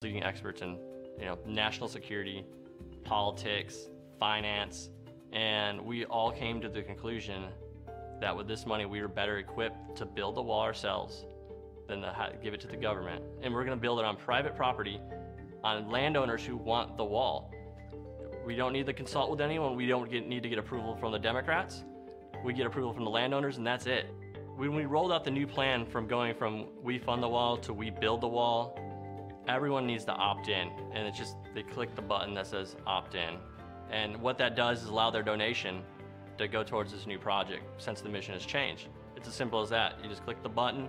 leading experts in national security, politics, finance, and we all came to the conclusion that with this money we were better equipped to build the wall ourselves than to give it to the government. And we're going to build it on private property, on landowners who want the wall. We don't need to consult with anyone. We don't need to get approval from the Democrats. We get approval from the landowners, and that's it. When we rolled out the new plan from going from we fund the wall to we build the wall, everyone needs to opt in, and it's just they click the button that says opt in. And what that does is allow their donation to go towards this new project since the mission has changed. It's as simple as that. You just click the button,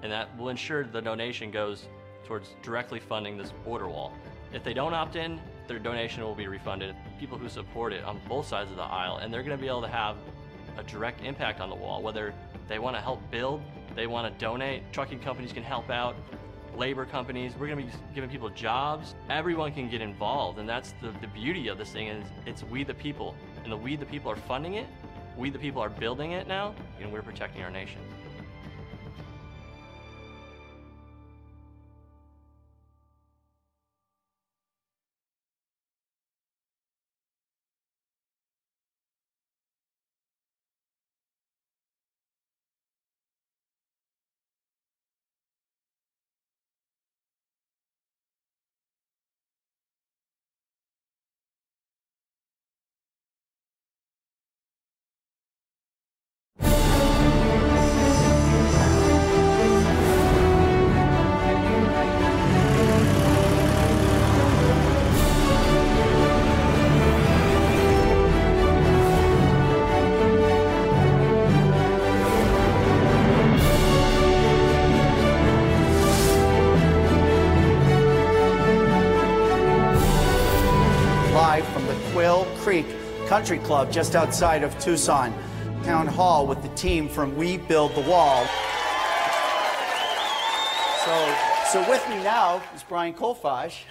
and that will ensure the donation goes towards directly funding this border wall. If they don't opt in, their donation will be refunded. People who support it on both sides of the aisle, and they're going to be able to have a direct impact on the wall, whether they want to help build, they want to donate, trucking companies can help out, labor companies, we're going to be giving people jobs. Everyone can get involved, and that's the beauty of this thing is it's we the people, and we the people are funding it, we the people are building it now, and we're protecting our nation. Country Club just outside of Tucson Town Hall with the team from We Build the Wall. So with me now is Brian Kolfage,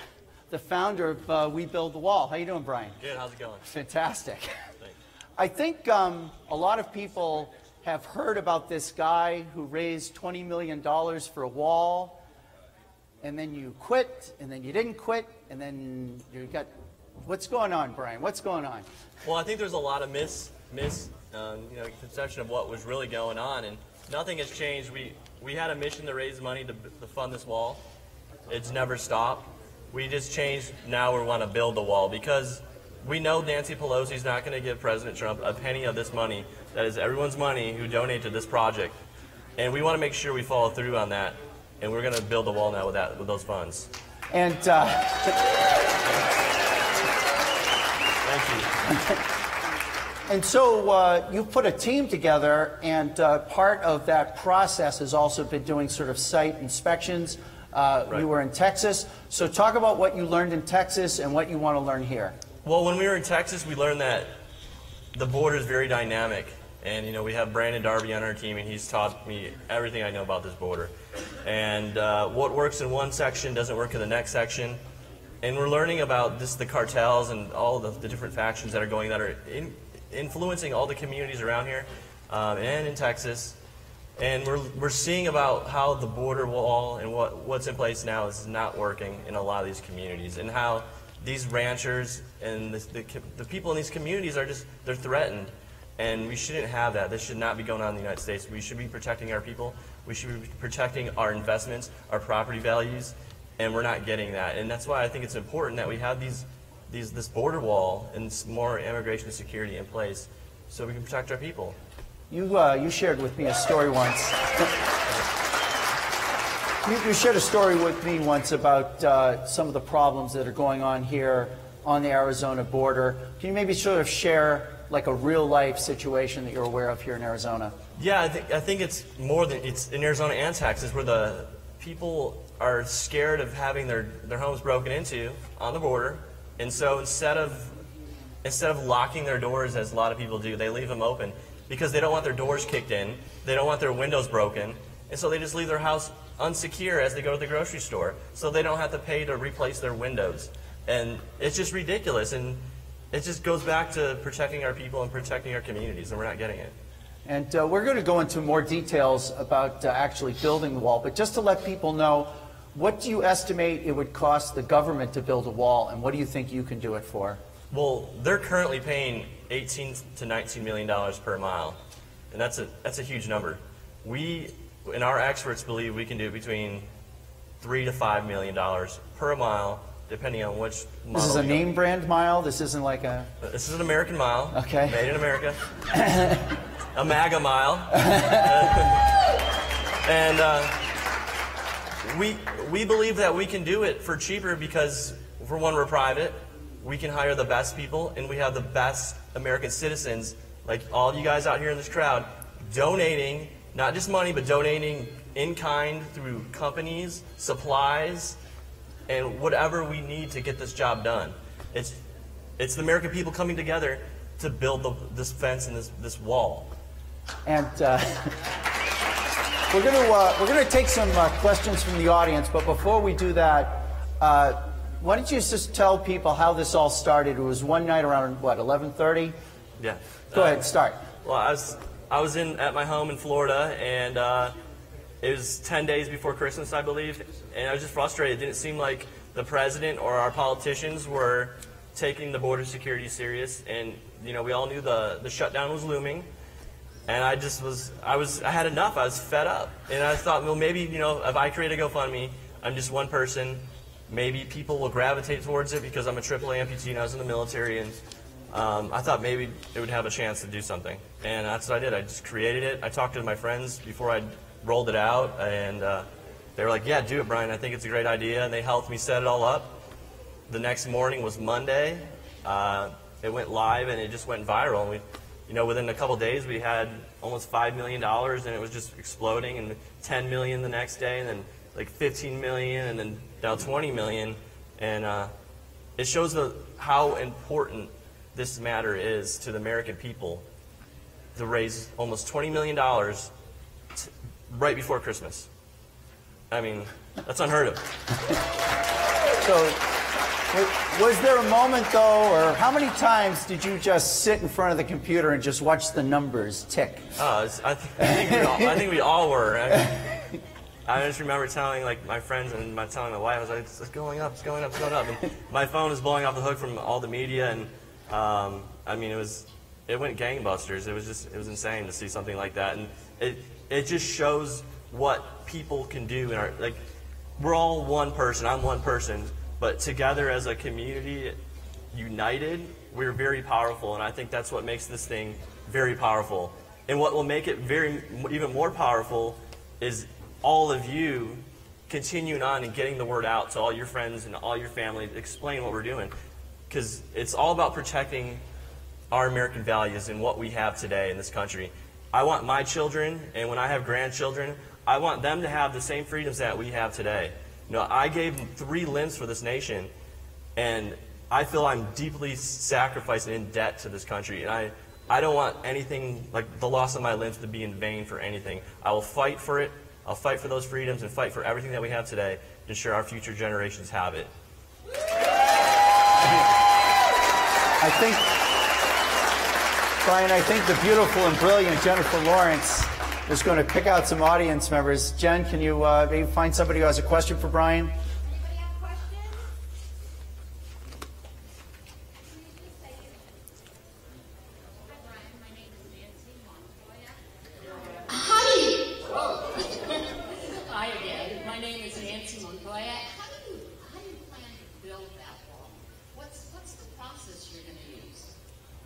the founder of We Build the Wall. How you doing, Brian? Good, how's it going? Fantastic. Thanks. I think a lot of people have heard about this guy who raised $20 million for a wall, and then you quit, and then you didn't quit, and then you got... What's going on, Brian? What's going on? Well, I think there's a lot of misconception of what was really going on, and nothing has changed. We had a mission to raise money to fund this wall. It's never stopped. We just changed. Now we want to build the wall because we know Nancy Pelosi's not going to give President Trump a penny of this money. That is everyone's money who donated to this project, and we want to make sure we follow through on that. And we're going to build the wall now with those funds. And. Thank you. And so you've put a team together, and part of that process has also been doing sort of site inspections. Right. You were in Texas. So talk about what you learned in Texas and what you want to learn here. Well, when we were in Texas, we learned that the border is very dynamic. And, we have Brandon Darby on our team, and he's taught me everything I know about this border. And what works in one section doesn't work in the next section. And we're learning about the cartels and all the different factions that are going that are influencing all the communities around here and in Texas. And we're seeing about how the border wall and what's in place now is not working in a lot of these communities, and how these ranchers and the people in these communities they're threatened. And we shouldn't have that. This should not be going on in the United States. We should be protecting our people. We should be protecting our investments, our property values. And we're not getting that, and that's why I think it's important that we have this border wall and more immigration and security in place, so we can protect our people. You shared with me a story once. You shared a story with me once about some of the problems that are going on here on the Arizona border. Can you maybe sort of share like a real life situation that you're aware of here in Arizona? Yeah, I think it's more than it's in Arizona and Texas, where the people are scared of having their homes broken into on the border, and so instead of locking their doors, as a lot of people do, they leave them open because they don't want their doors kicked in, they don't want their windows broken, and so they just leave their house unsecure as they go to the grocery store, so they don't have to pay to replace their windows. And it's just ridiculous, and it just goes back to protecting our people and protecting our communities, and we're not getting it. And we're going to go into more details about actually building the wall, but just to let people know, What do you estimate it would cost the government to build a wall, and what do you think you can do it for? Well, they're currently paying $18 to $19 million per mile, and that's a huge number. We, and our experts believe we can do between $3 to $5 million per mile, depending on which model. This is a name brand mile? This isn't like a... This is an American mile. Okay. Made in America. A MAGA mile. And we believe that we can do it for cheaper because, for one, we're private. We can hire the best people, and we have the best American citizens, like all of you guys out here in this crowd, donating, not just money, but donating in kind through companies, supplies, and whatever we need to get this job done. It's the American people coming together to build this fence and this wall. And we're gonna take some questions from the audience, but before we do that, why don't you just tell people how this all started? It was one night around, what, 11:30? Yeah. Go ahead, start. Well, I was at my home in Florida, and it was 10 days before Christmas, I believe, and I was just frustrated. It didn't seem like the president or our politicians were taking the border security serious, and you know, we all knew the shutdown was looming, and I had enough. I was fed up, and I thought, well, maybe, you know, if I create a GoFundMe, I'm just one person, maybe people will gravitate towards it because I'm a AAA amputee and I was in the military, and I thought maybe it would have a chance to do something, and that's what I did. I just created it. I talked to my friends before I rolled it out, and they were like, yeah, do it, Brian. I think it's a great idea, and they helped me set it all up. The next morning was Monday. It went live, and it just went viral. And we, you know, within a couple days, we had almost $5 million, and it was just exploding, and 10 million the next day, and then like 15 million, and then now 20 million. And it shows how important this matter is to the American people to raise almost $20 million right before Christmas. I mean, that's unheard of. So, was there a moment, though, or how many times did you just sit in front of the computer and just watch the numbers tick? I think we all were. I just remember telling my friends and telling my wife, I was like, it's going up, it's going up, it's going up. And my phone was blowing off the hook from all the media, and I mean, it went gangbusters. It was insane to see something like that, and it just shows what people can do in our, like, we're all one person. I'm one person, but together as a community, united, we're very powerful, and I think that's what makes this thing very powerful. And what will make it even more powerful is all of you continuing on and getting the word out to all your friends and all your family, explain what we're doing, because it's all about protecting our American values and what we have today in this country. I want my children, and when I have grandchildren, I want them to have the same freedoms that we have today. You know, I gave them 3 limbs for this nation, and I feel I'm deeply sacrificed and in debt to this country. And I don't want anything like the loss of my limbs to be in vain for anything. I will fight for it. I'll fight for those freedoms and fight for everything that we have today to ensure our future generations have it. I think, Brian, the beautiful and brilliant Jennifer Lawrence is going to pick out some audience members. Jen, can you maybe find somebody who has a question for Brian? Anybody have a question? Hi, Brian. My name is Nancy Montoya. How do you... Hi again. My name is Nancy Montoya. How do you plan to build that wall? What's the process you're going to use?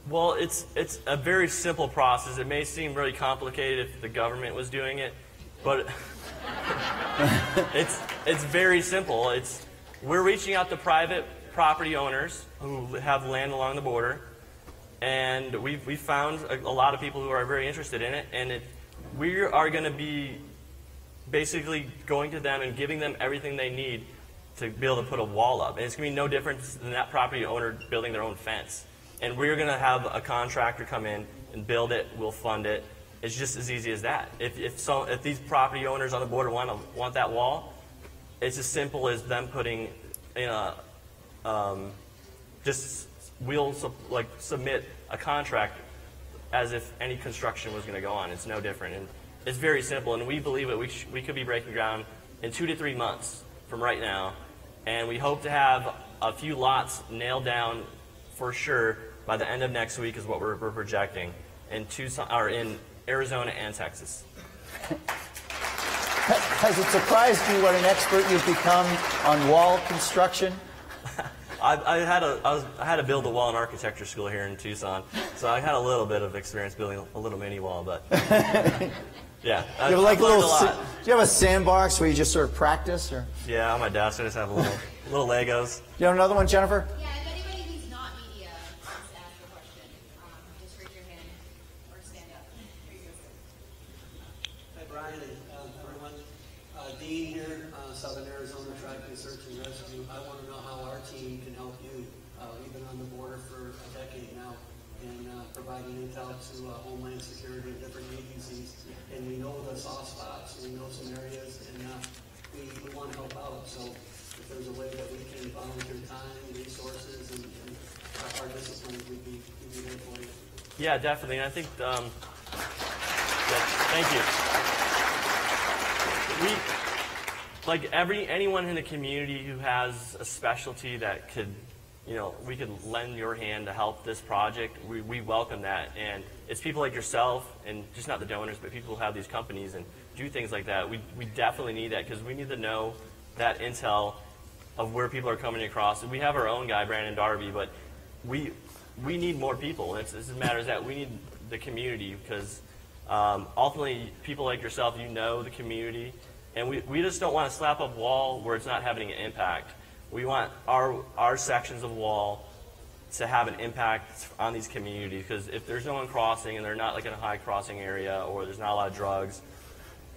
Well, it's a very simple process. It may seem really complicated if the government was doing it, but it's very simple. We're reaching out to private property owners who have land along the border, and we found a lot of people who are very interested in it, and we are going to be basically going to them and giving them everything they need to be able to put a wall up. And it's going to be no different than that property owner building their own fence. And we're going to have a contractor come in and build it. We'll fund it. It's just as easy as that. If these property owners on the border want that wall, it's as simple as them putting in we'll submit a contract as if any construction was going to go on. It's no different, and it's very simple. And we believe that we could be breaking ground in 2 to 3 months from right now, and we hope to have a few lots nailed down for sure by the end of next week is what we're projecting in Tucson, or in Arizona and Texas. Has it surprised you what an expert you've become on wall construction? I had to build a wall in architecture school here in Tucson, so I had a little bit of experience building a little mini wall, but yeah. Do you have a sandbox where you just sort of practice? Or? Yeah, on my desk I just have little Legos. Do you have another one, Jennifer? Yeah, if anybody who's not media wants to ask a question, just raise your hand or stand up. Here you go. Hi, Brian and everyone. Dean here, Southern Arizona Traffic Search and Rescue. I want to know how our team can help you. We've been on the border for a decade now and providing intel to Homeland Security and different agencies. And we know the soft spots, we know some areas, and we want to help out. So if there's a way that we can volunteer time, resources, and our discipline, we'd be there for you. Yeah, definitely. And I think, thank you. Anyone in the community who has a specialty that could, we could lend your hand to help this project, we welcome that. And it's people like yourself, and just not the donors, but people who have these companies and do things like that. We definitely need that, because we need to know that intel of where people are coming across. And we have our own guy, Brandon Darby, but we need more people. It matters that we need the community, because ultimately people like yourself, you know the community, and we just don't want to slap up wall where it's not having an impact. We want our sections of wall to have an impact on these communities, because if there's no one crossing and they're not like in a high crossing area, or there's not a lot of drugs,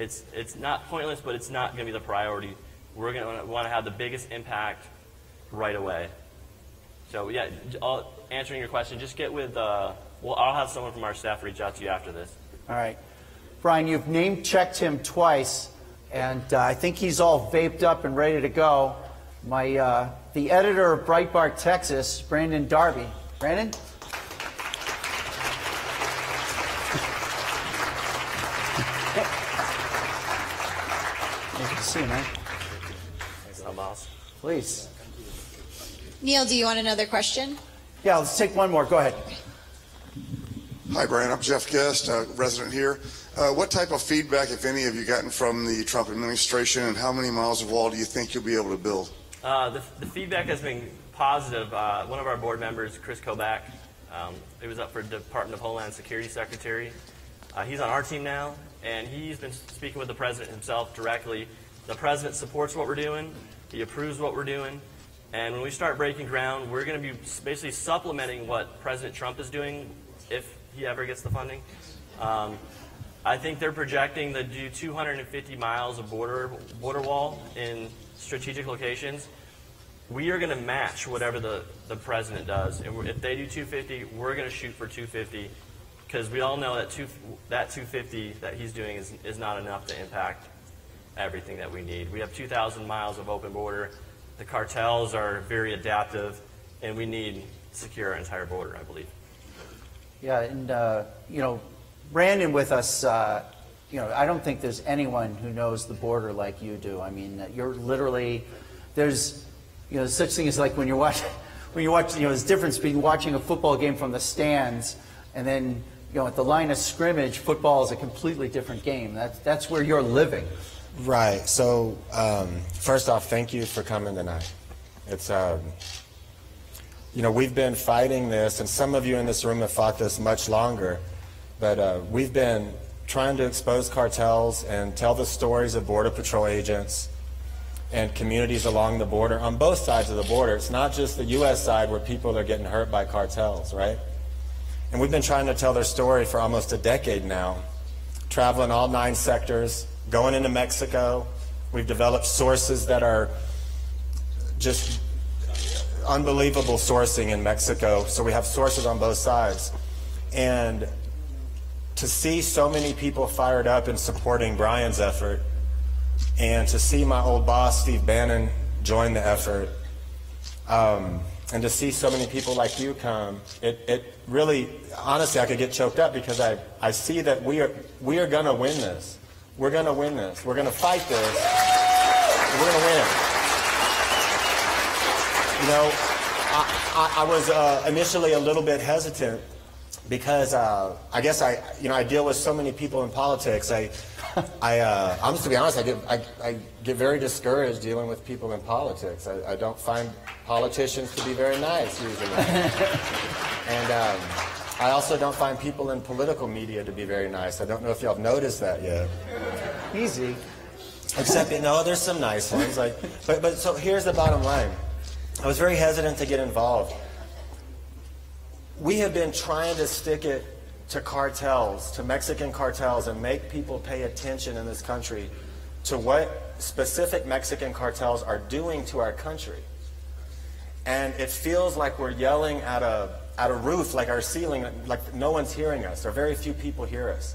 it's not pointless, but it's not going to be the priority. We're going to want to have the biggest impact right away. So yeah, answering your question, just get with, I'll have someone from our staff reach out to you after this. All right. Brian, you've name-checked him twice, and I think he's all vaped up and ready to go. The editor of Breitbart, Texas, Brandon Darby. Brandon? Good to see you, man. Boss. Please. Neil, do you want another question? Yeah, let's take one more. Go ahead. Hi, Brian. I'm Jeff Guest, resident here. What type of feedback, if any, have you gotten from the Trump administration, and how many miles of wall do you think you'll be able to build? The feedback has been positive. One of our board members, Chris Kobach, he was up for Department of Homeland Security Secretary. He's on our team now, and he's been speaking with the president himself directly. The president supports what we're doing. He approves what we're doing. And when we start breaking ground, we're going to be basically supplementing what President Trump is doing if he ever gets the funding. I think they're projecting to do 250 miles of border wall in strategic locations. We are going to match whatever the president does. And if they do 250, we're going to shoot for 250, because we all know that 250 that he's doing is not enough to impact everything that we need. We have 2,000 miles of open border. The cartels are very adaptive, and we need to secure our entire border, I believe. Yeah, and Brandon with us, I don't think there's anyone who knows the border like you do. I mean, you're literally, there's such thing as like when you watch, there's a difference between watching a football game from the stands and then, at the line of scrimmage, football is a completely different game. That's where you're living. Right. So, first off, thank you for coming tonight. It's, we've been fighting this, and some of you in this room have fought this much longer, but we've been trying to expose cartels and tell the stories of Border Patrol agents and communities along the border, on both sides of the border. It's not just the U.S. side where people are getting hurt by cartels, right? And we've been trying to tell their story for almost a decade now, traveling all 9 sectors, going into Mexico. We've developed sources that are just unbelievable sourcing in Mexico. So we have sources on both sides. And to see so many people fired up in supporting Brian's effort, and to see my old boss, Steve Bannon, join the effort, and to see so many people like you come, it really, honestly, I could get choked up, because I see that we are going to win this. We're going to win this. We're going to fight this. We're going to win. You know, I was initially a little bit hesitant because I guess I deal with so many people in politics. I'm just to be honest, I get very discouraged dealing with people in politics. I don't find politicians to be very nice usually, and I also don't find people in political media to be very nice. I don't know if y'all have noticed that yet. Easy. Except, there's some nice ones. But so here's the bottom line. I was very hesitant to get involved. We have been trying to stick it to cartels, to Mexican cartels, and make people pay attention in this country to what specific Mexican cartels are doing to our country. And it feels like we're yelling at a roof, like our ceiling, like no one's hearing us, or very few people hear us.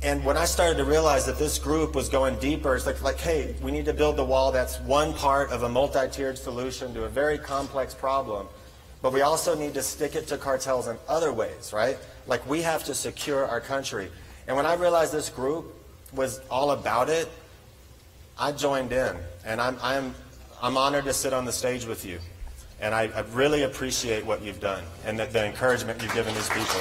And when I started to realize that this group was going deeper, it's like, hey, we need to build the wall. That's one part of a multi-tiered solution to a very complex problem. But we also need to stick it to cartels in other ways, right? Like we have to secure our country. And when I realized this group was all about it, I joined in. And I'm honored to sit on the stage with you. And I really appreciate what you've done and the encouragement you've given these people.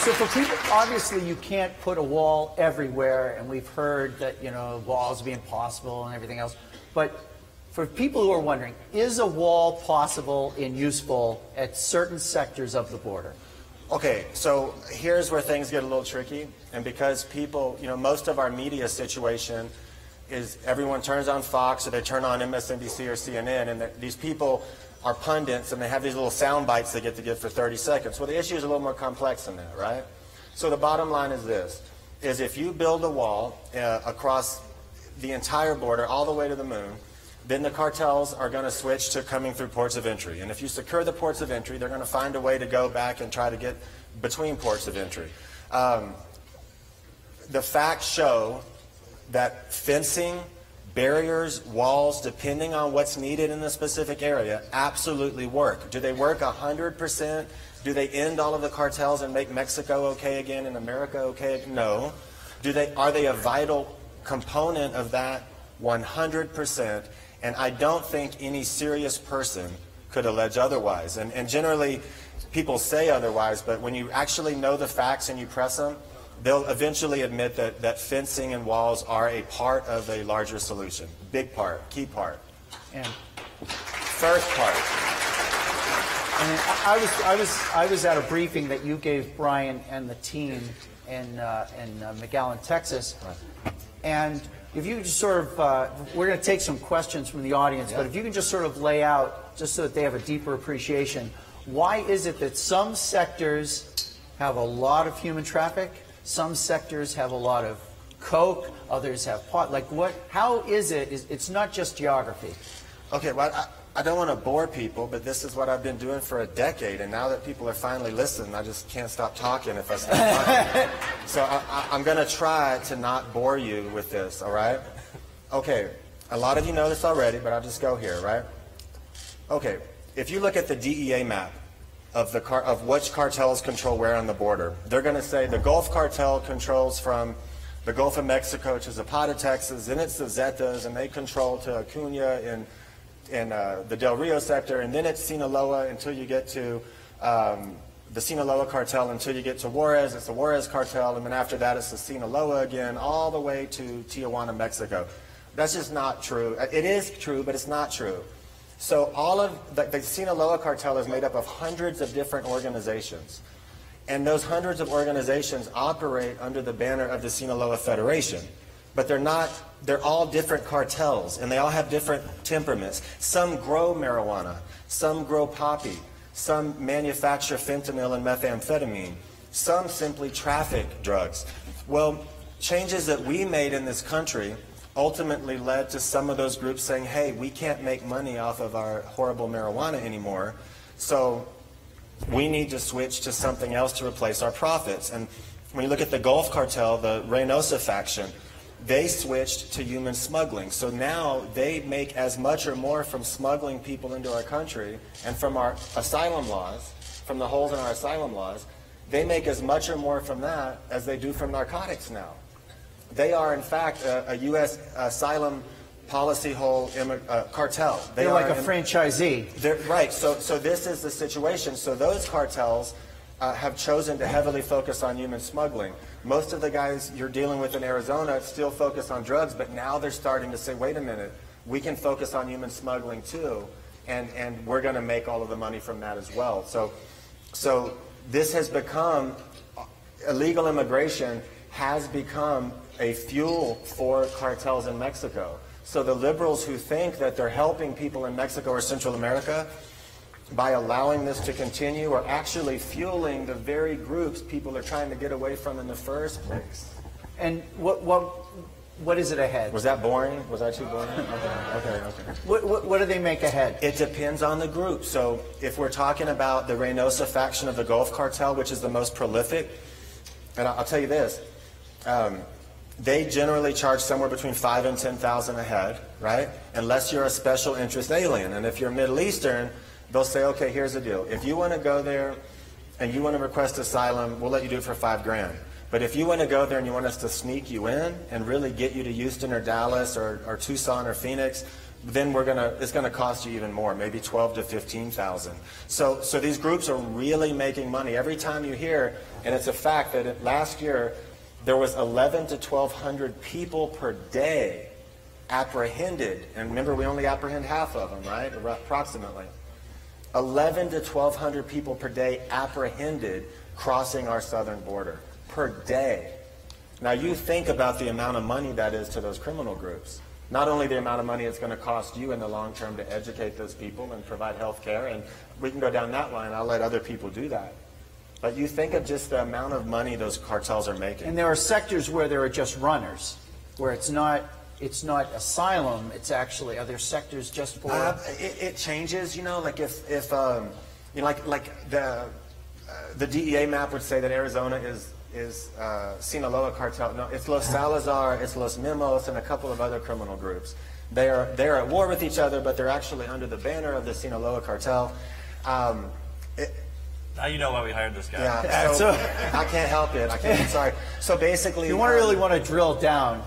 So for people, obviously you can't put a wall everywhere, and we've heard that, walls be impossible and everything else. But for people who are wondering, is a wall possible and useful at certain sectors of the border? Okay, so here's where things get a little tricky. And because people, most of our media situation is everyone turns on Fox or they turn on MSNBC or CNN, and these people are pundits and they have these little sound bites they get to give for 30 seconds. Well, the issue is a little more complex than that, right? So the bottom line is this, is if you build a wall across the entire border all the way to the moon, then the cartels are going to switch to coming through ports of entry. And if you secure the ports of entry, they're going to find a way to go back and try to get between ports of entry. The facts show that fencing, barriers, walls, depending on what's needed in the specific area, absolutely work. Do they work 100%? Do they end all of the cartels and make Mexico okay again and America okay? No. Are they a vital component of that? 100%. And I don't think any serious person could allege otherwise. And generally, people say otherwise, but when you actually know the facts and you press them, they'll eventually admit that fencing and walls are a part of a larger solution. Big part, key part. And first part. I was at a briefing that you gave Brian and the team in McAllen, Texas. Right. And if you just sort of, we're going to take some questions from the audience, but if you can just sort of lay out, just so that they have a deeper appreciation, why is it that some sectors have a lot of human traffic, some sectors have a lot of coke, others have pot? Like how is it? It's not just geography. Okay, well, I don't want to bore people, but this is what I've been doing for a decade, and now that people are finally listening, I just can't stop talking if I stop talking. So I'm going to try to not bore you with this, all right? Okay, a lot of you know this already, but I'll just go here, right? Okay, if you look at the DEA map of which cartels control where on the border, they're going to say the Gulf Cartel controls from the Gulf of Mexico to Zapata, Texas, then it's the Zetas, and they control to Acuna in the Del Rio sector, and then it's Sinaloa until you get to the Sinaloa cartel until you get to Juarez. It's the Juarez cartel, and then after that it's the Sinaloa again, all the way to Tijuana, Mexico. That's just not true. It is true, but it's not true. So all of the Sinaloa cartel is made up of hundreds of different organizations. And those hundreds of organizations operate under the banner of the Sinaloa Federation. But they're all different cartels, and they all have different temperaments. Some grow marijuana, some grow poppy, some manufacture fentanyl and methamphetamine, some simply traffic drugs. Well, changes that we made in this country ultimately led to some of those groups saying, hey, we can't make money off of our horrible marijuana anymore, so we need to switch to something else to replace our profits. And when you look at the Gulf Cartel, the Reynosa faction, they switched to human smuggling. So now they make as much or more from smuggling people into our country and from our asylum laws, from the holes in our asylum laws, they make as much or more from that as they do from narcotics now. They are, in fact, a U.S. asylum cartel. They're like a franchisee. Right. So this is the situation. So those cartels have chosen to heavily focus on human smuggling. Most of the guys you're dealing with in Arizona still focus on drugs, but now they're starting to say, wait a minute, we can focus on human smuggling too, and we're going to make all of the money from that as well. So this has become, illegal immigration has become a fuel for cartels in Mexico. So the liberals who think that they're helping people in Mexico or Central America by allowing this to continue are actually fueling the very groups people are trying to get away from in the first place. And what is it ahead? Was that boring? Was that too boring? Okay. What do they make ahead? It depends on the group. So if we're talking about the Reynosa faction of the Gulf Cartel, which is the most prolific, and I'll tell you this, they generally charge somewhere between $5,000 and $10,000 a head, right? Unless you're a special interest alien. And if you're Middle Eastern, they'll say, okay, here's the deal. If you want to go there and you want to request asylum, we'll let you do it for $5,000. But if you want to go there and you want us to sneak you in and really get you to Houston or Dallas or Tucson or Phoenix, then it's going to cost you even more, maybe $12,000 to $15,000. So these groups are really making money. Every time you hear, and it's a fact that last year there was 1,100 to 1,200 people per day apprehended. And remember, we only apprehend half of them, right? Approximately. 1,100 to 1,200 people per day apprehended crossing our southern border per day. Now you think about the amount of money that is to those criminal groups. Not only the amount of money it's going to cost you in the long term to educate those people and provide health care, and we can go down that line, I'll let other people do that. But you think of just the amount of money those cartels are making. And there are sectors where there are just runners, where it's not asylum, it's actually other sectors just for... It changes, you know, like if you know, like the DEA map would say that Arizona is Sinaloa cartel. No, it's Los Salazar, it's Los Mimos, and a couple of other criminal groups. They're at war with each other, but they're actually under the banner of the Sinaloa cartel. Now you know why we hired this guy. Yeah, so I can't help it. I'm sorry. So basically, you really want to drill down.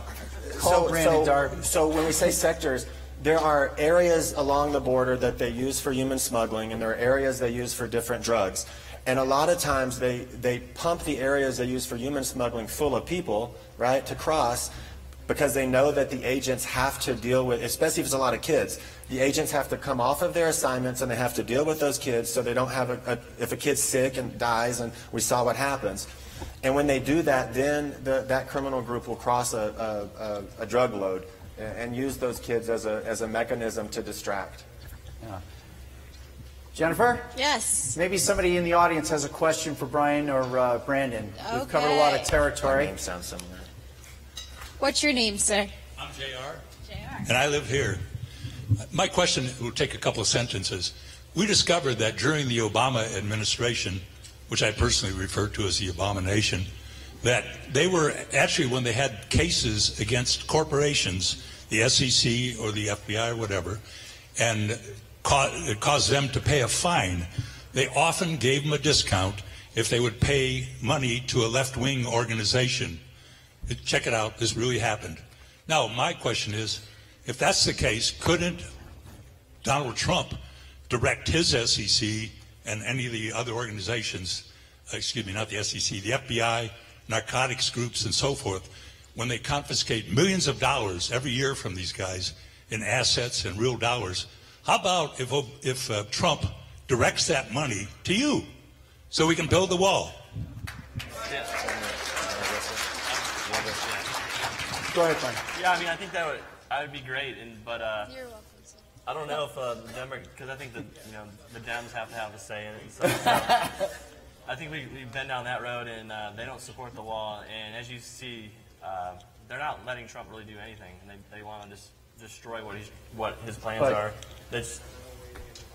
Call Brandon Darby. So when we say sectors, there are areas along the border that they use for human smuggling, and there are areas they use for different drugs. And a lot of times they pump the areas they use for human smuggling full of people, right, to cross, because they know that the agents have to deal with, especially if it's a lot of kids, the agents have to come off of their assignments and they have to deal with those kids so they don't have if a kid's sick and dies, and we saw what happens. And when they do that, then that criminal group will cross a drug load and use those kids as a mechanism to distract. Yeah. Jennifer? Yes. Maybe somebody in the audience has a question for Brian or Brandon. Okay. We've covered a lot of territory. My name sounds similar. What's your name, sir? I'm JR. And I live here. My question will take a couple of sentences. We discovered that during the Obama administration, which I personally refer to as the abomination, that they were actually, when they had cases against corporations, the SEC or the FBI or whatever, and it caused them to pay a fine, they often gave them a discount if they would pay money to a left-wing organization. Check it out, this really happened. Now, my question is, if that's the case, couldn't Donald Trump direct his SEC and any of the other organizations, excuse me, not the SEC, the FBI, narcotics groups and so forth, when they confiscate millions of dollars every year from these guys in assets and real dollars, how about if Trump directs that money to you so we can build the wall? Go ahead, Brian. Yeah, I mean, I think that would be great, but You're welcome, sir. I don't know if the Democrats, because I think the Dems have to have a say in it. So, I think we've been down that road, and they don't support the wall. And as you see, they're not letting Trump really do anything, and they want to just destroy what his plans are.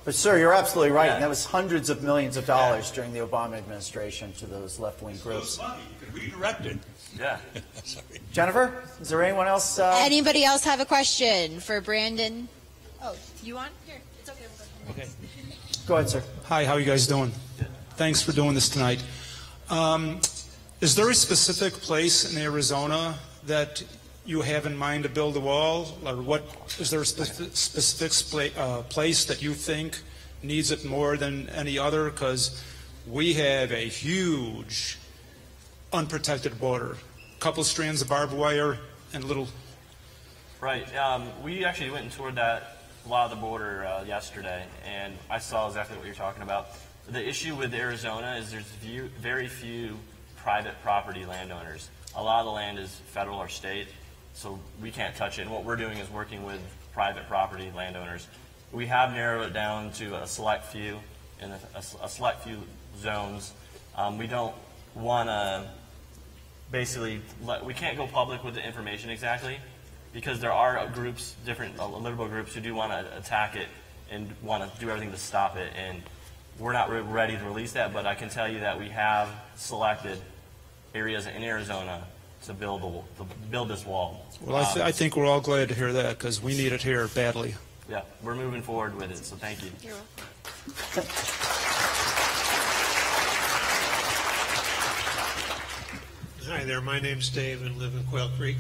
But sir, you're absolutely right. Yeah. And that was hundreds of millions of dollars during the Obama administration to those left-wing groups. So money, you can redirect it. Yeah. Sorry. Jennifer, is there anyone else? Anybody else have a question for Brandon? Oh, you want? Here, it's okay. We'll go. Okay. Go ahead, sir. Hi, how are you guys doing? Thanks for doing this tonight. Is there a specific place in Arizona that you have in mind to build a wall? Or what is there a specific place that you think needs it more than any other? Because we have a huge unprotected border, a couple strands of barbed wire and a little. Right. We actually went and toured a lot of the border yesterday, and I saw exactly what you're talking about. The issue with Arizona is there's very few private property landowners. A lot of the land is federal or state, so we can't touch it. And what we're doing is working with private property landowners. We have narrowed it down to a select few in a select few zones. We don't want to basically we can't go public with the information exactly, because there are groups, different liberal groups, who do want to attack it and want to do everything to stop it. And we're not ready to release that, but I can tell you that we have selected areas in Arizona to build this wall. Well, I think we're all glad to hear that, because we need it here badly. Yeah, we're moving forward with it, so thank you. You're welcome. Hi there, my name's Dave and live in Quail Creek.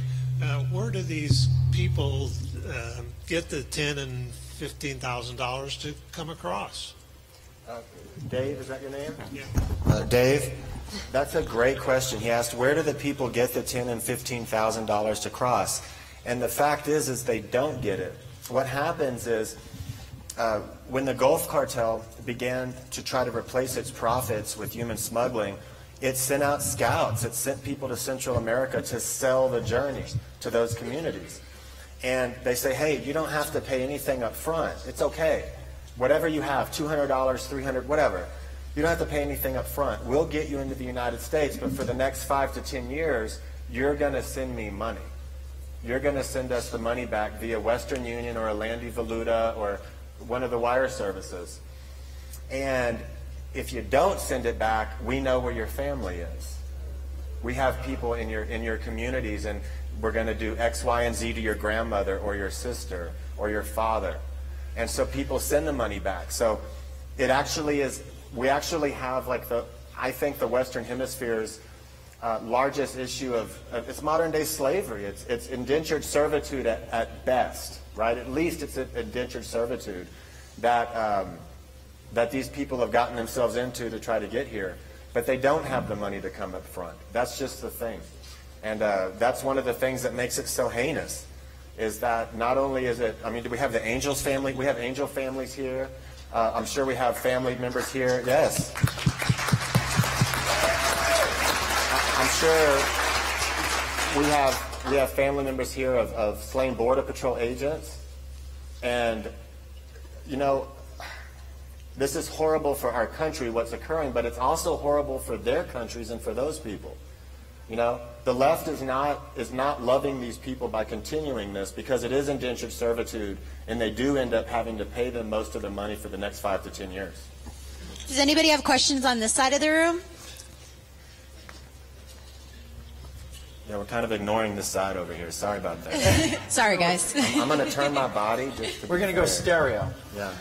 Where do these people get the $10,000 and $15,000 to come across? Dave, is that your name? Yeah. Dave, that's a great question. He asked, where do the people get the $10,000 and $15,000 to cross? And the fact is they don't get it. What happens is when the Gulf Cartel began to try to replace its profits with human smuggling, it sent out scouts. It sent people to Central America to sell the journey to those communities. And they say, hey, you don't have to pay anything up front. It's okay. Whatever you have, $200, $300, whatever. You don't have to pay anything up front. We'll get you into the United States, but for the next 5 to 10 years, you're going to send me money. You're going to send us the money back via Western Union or a Landy Valuta or one of the wire services. And if you don't send it back, we know where your family is. We have people in your communities, and we're going to do X, Y, and Z to your grandmother or your sister or your father. And so people send the money back. So it actually is, we actually have I think the Western Hemisphere's largest issue of it's modern day slavery. It's indentured servitude at best, right? At least it's indentured servitude that these people have gotten themselves into to try to get here. But they don't have the money to come up front. That's just the thing. And that's one of the things that makes it so heinous, is that not only is it, do we have the Angels family? We have Angel families here. I'm sure we have family members here. Yes. I'm sure we have family members here of slain Border Patrol agents. And, this is horrible for our country, what's occurring, but it's also horrible for their countries and for those people. The left is not loving these people by continuing this, because it is indentured servitude, and they do end up having to pay them most of their money for the next 5 to 10 years. Does anybody have questions on this side of the room? Yeah, we're kind of ignoring this side over here. Sorry about that. Sorry, guys. I'm going to turn my body. We're going to go stereo. Yeah.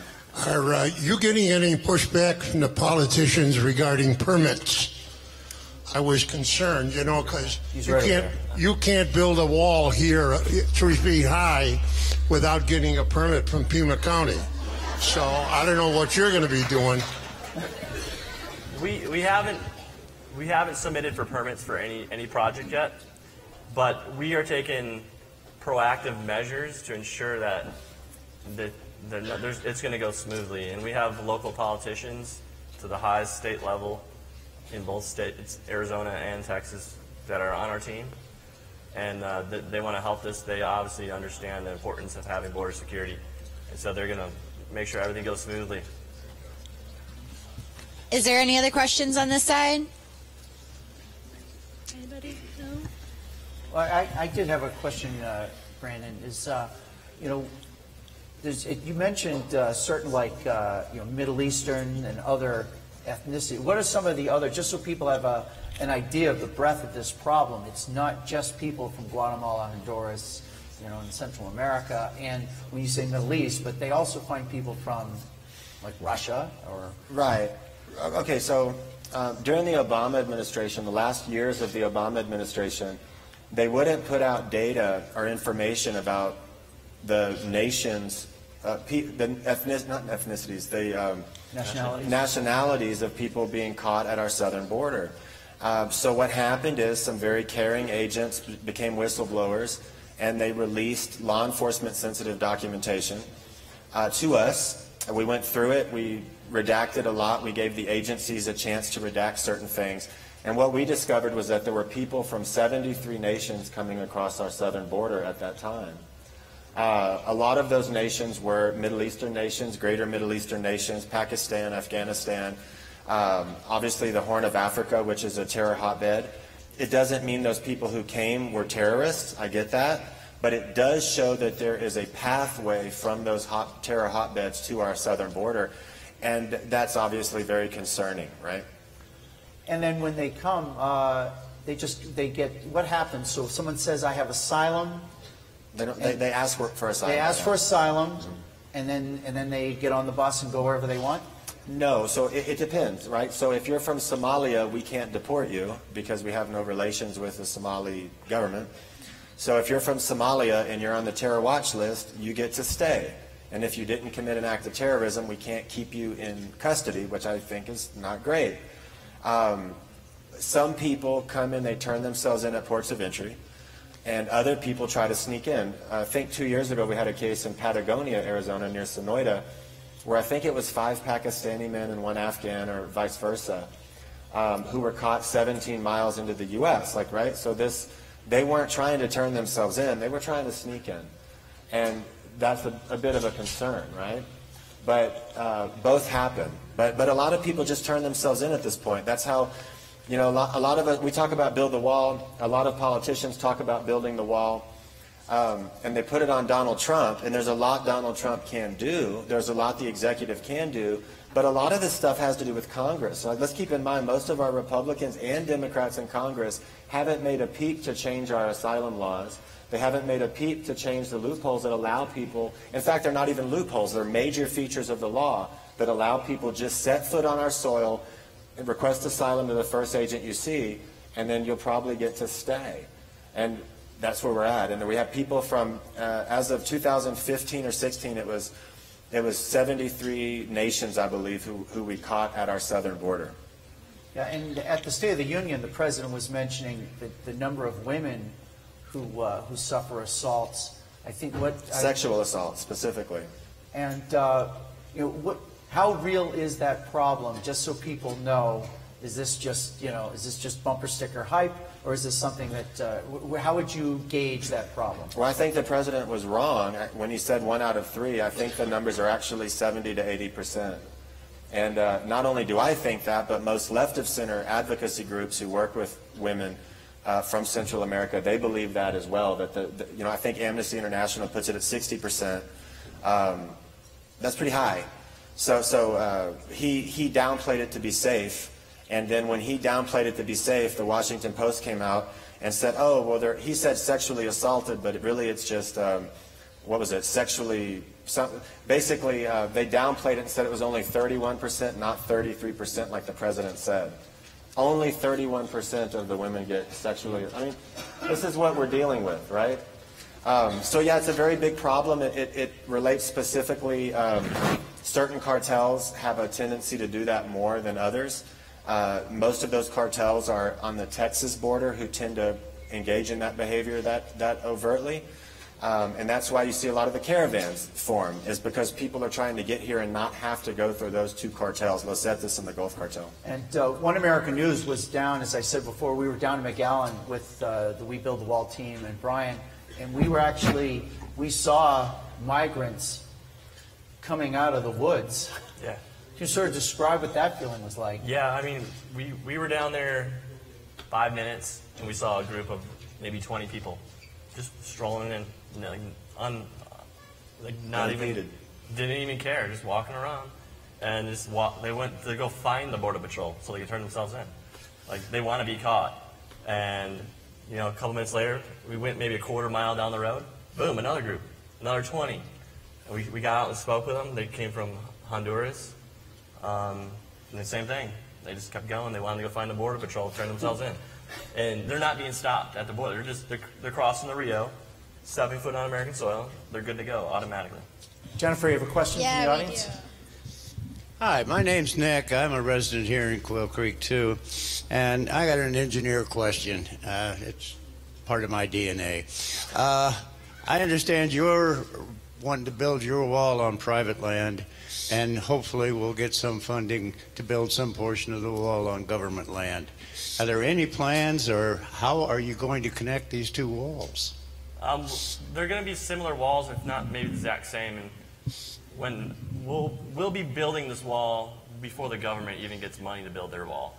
Are you getting any pushback from the politicians regarding permits? I was concerned, because you can't build a wall here 3 feet high without getting a permit from Pima County. So I don't know what you're going to be doing. We haven't submitted for permits for any project yet, but we are taking proactive measures to ensure that it's going to go smoothly. And we have local politicians to the highest state level in both states, Arizona and Texas, that are on our team. And they want to help this. They obviously understand the importance of having border security. And so they're going to make sure everything goes smoothly. Is there any other questions on this side? Anybody? No? Well, I did have a question, Brandon. You mentioned certain Middle Eastern and other ethnicity. What are some of the other, just so people have an idea of the breadth of this problem? It's not just people from Guatemala, Honduras, in Central America, and when you say Middle East, but they also find people from Russia or... Right. Okay, so during the Obama administration, the last years of the Obama administration, they wouldn't put out data or information about the nations, not ethnicities, the nationalities of people being caught at our southern border. So what happened is some very caring agents became whistleblowers, and they released law enforcement sensitive documentation to us. We went through it. We redacted a lot. We gave the agencies a chance to redact certain things. And what we discovered was that there were people from 73 nations coming across our southern border at that time. A lot of those nations were Middle Eastern nations, greater Middle Eastern nations, Pakistan, Afghanistan, obviously the Horn of Africa, which is a terror hotbed. It doesn't mean those people who came were terrorists, I get that, but it does show that there is a pathway from those terror hotbeds to our southern border, and that's obviously very concerning, right? And then when they come, they get, what happens? So if someone says, I have asylum. They ask for asylum. They ask for asylum, and then they get on the bus and go wherever they want? No, so it depends, right? So if you're from Somalia, we can't deport you because we have no relations with the Somali government. So if you're from Somalia and you're on the terror watch list, you get to stay. And if you didn't commit an act of terrorism, we can't keep you in custody, which I think is not great. Some people come in, they turn themselves in at ports of entry, and other people try to sneak in. I think 2 years ago we had a case in Patagonia, Arizona, near Sonoita, where I think it was 5 Pakistani men and 1 Afghan, or vice versa, who were caught 17 miles into the U.S. Like, right? So they weren't trying to turn themselves in; they were trying to sneak in, and that's a bit of a concern, right? But both happen. But a lot of people just turn themselves in at this point. That's how, you know, a lot of us, we talk about build the wall. A lot of politicians talk about building the wall. And they put it on Donald Trump, and there's a lot Donald Trump can do. There's a lot the executive can do, but a lot of this stuff has to do with Congress. So let's keep in mind, most of our Republicans and Democrats in Congress haven't made a peep to change our asylum laws. They haven't made a peep to change the loopholes that allow people, in fact, they're not even loopholes, they're major features of the law that allow people just set foot on our soil, and request asylum to the first agent you see, and then you'll probably get to stay. And that's where we're at. And we have people from, as of 2015 or 16, it was 73 nations, I believe, who we caught at our southern border. Yeah, and at the State of the Union, the President was mentioning the number of women who suffer assaults. I think sexual assault specifically. And you know, how real is that problem? Just so people know, is this just bumper sticker hype, or is this something that? How would you gauge that problem? Well, I think the President was wrong when he said 1 out of 3. I think the numbers are actually 70 to 80%. And not only do I think that, but most left of center advocacy groups who work with women from Central America, they believe that as well. That you know, I think Amnesty International puts it at 60%. That's pretty high. So he downplayed it to be safe, and then when he downplayed it to be safe, the Washington Post came out and said, oh, well, he said sexually assaulted, but really it's just what was it? Basically, they downplayed it and said it was only 31%, not 33%, like the President said. Only 31% of the women get sexually. I mean, this is what we're dealing with, right? So yeah, it's a very big problem. It relates specifically. Certain cartels have a tendency to do that more than others. Most of those cartels are on the Texas border, who tend to engage in that behavior that overtly. And that's why you see a lot of the caravans form, is because people are trying to get here and not have to go through those 2 cartels, Los Zetas and the Gulf Cartel. And One American News was down, as I said before, we were down in McAllen with the We Build the Wall team and Brian, and we saw migrants coming out of the woods. Yeah. Can you sort of describe what that feeling was like? Yeah, I mean, we were down there 5 minutes, and we saw a group of maybe 20 people just strolling in, didn't even care, just walking around, and they went to go find the Border Patrol so they could turn themselves in. Like, they want to be caught. And, you know, a couple minutes later, we went maybe a quarter mile down the road, boom, another group, another 20. And we got out and spoke with them. They came from Honduras, and the same thing. They just kept going. They wanted to go find the Border Patrol, turn themselves in. and they're not being stopped at the border. They're crossing the Rio, stepping foot on American soil. They're good to go automatically. Jennifer, you have a question from the audience? Hi, my name's Nick. I'm a resident here in Quail Creek, too. And I got an engineer question. It's part of my DNA. I understand you're wanting to build your wall on private land, and hopefully we'll get some funding to build some portion of the wall on government land. Are there any plans, or how are you going to connect these two walls? They're going to be similar walls, if not maybe the exact same. And when we'll be building this wall before the government even gets money to build their wall.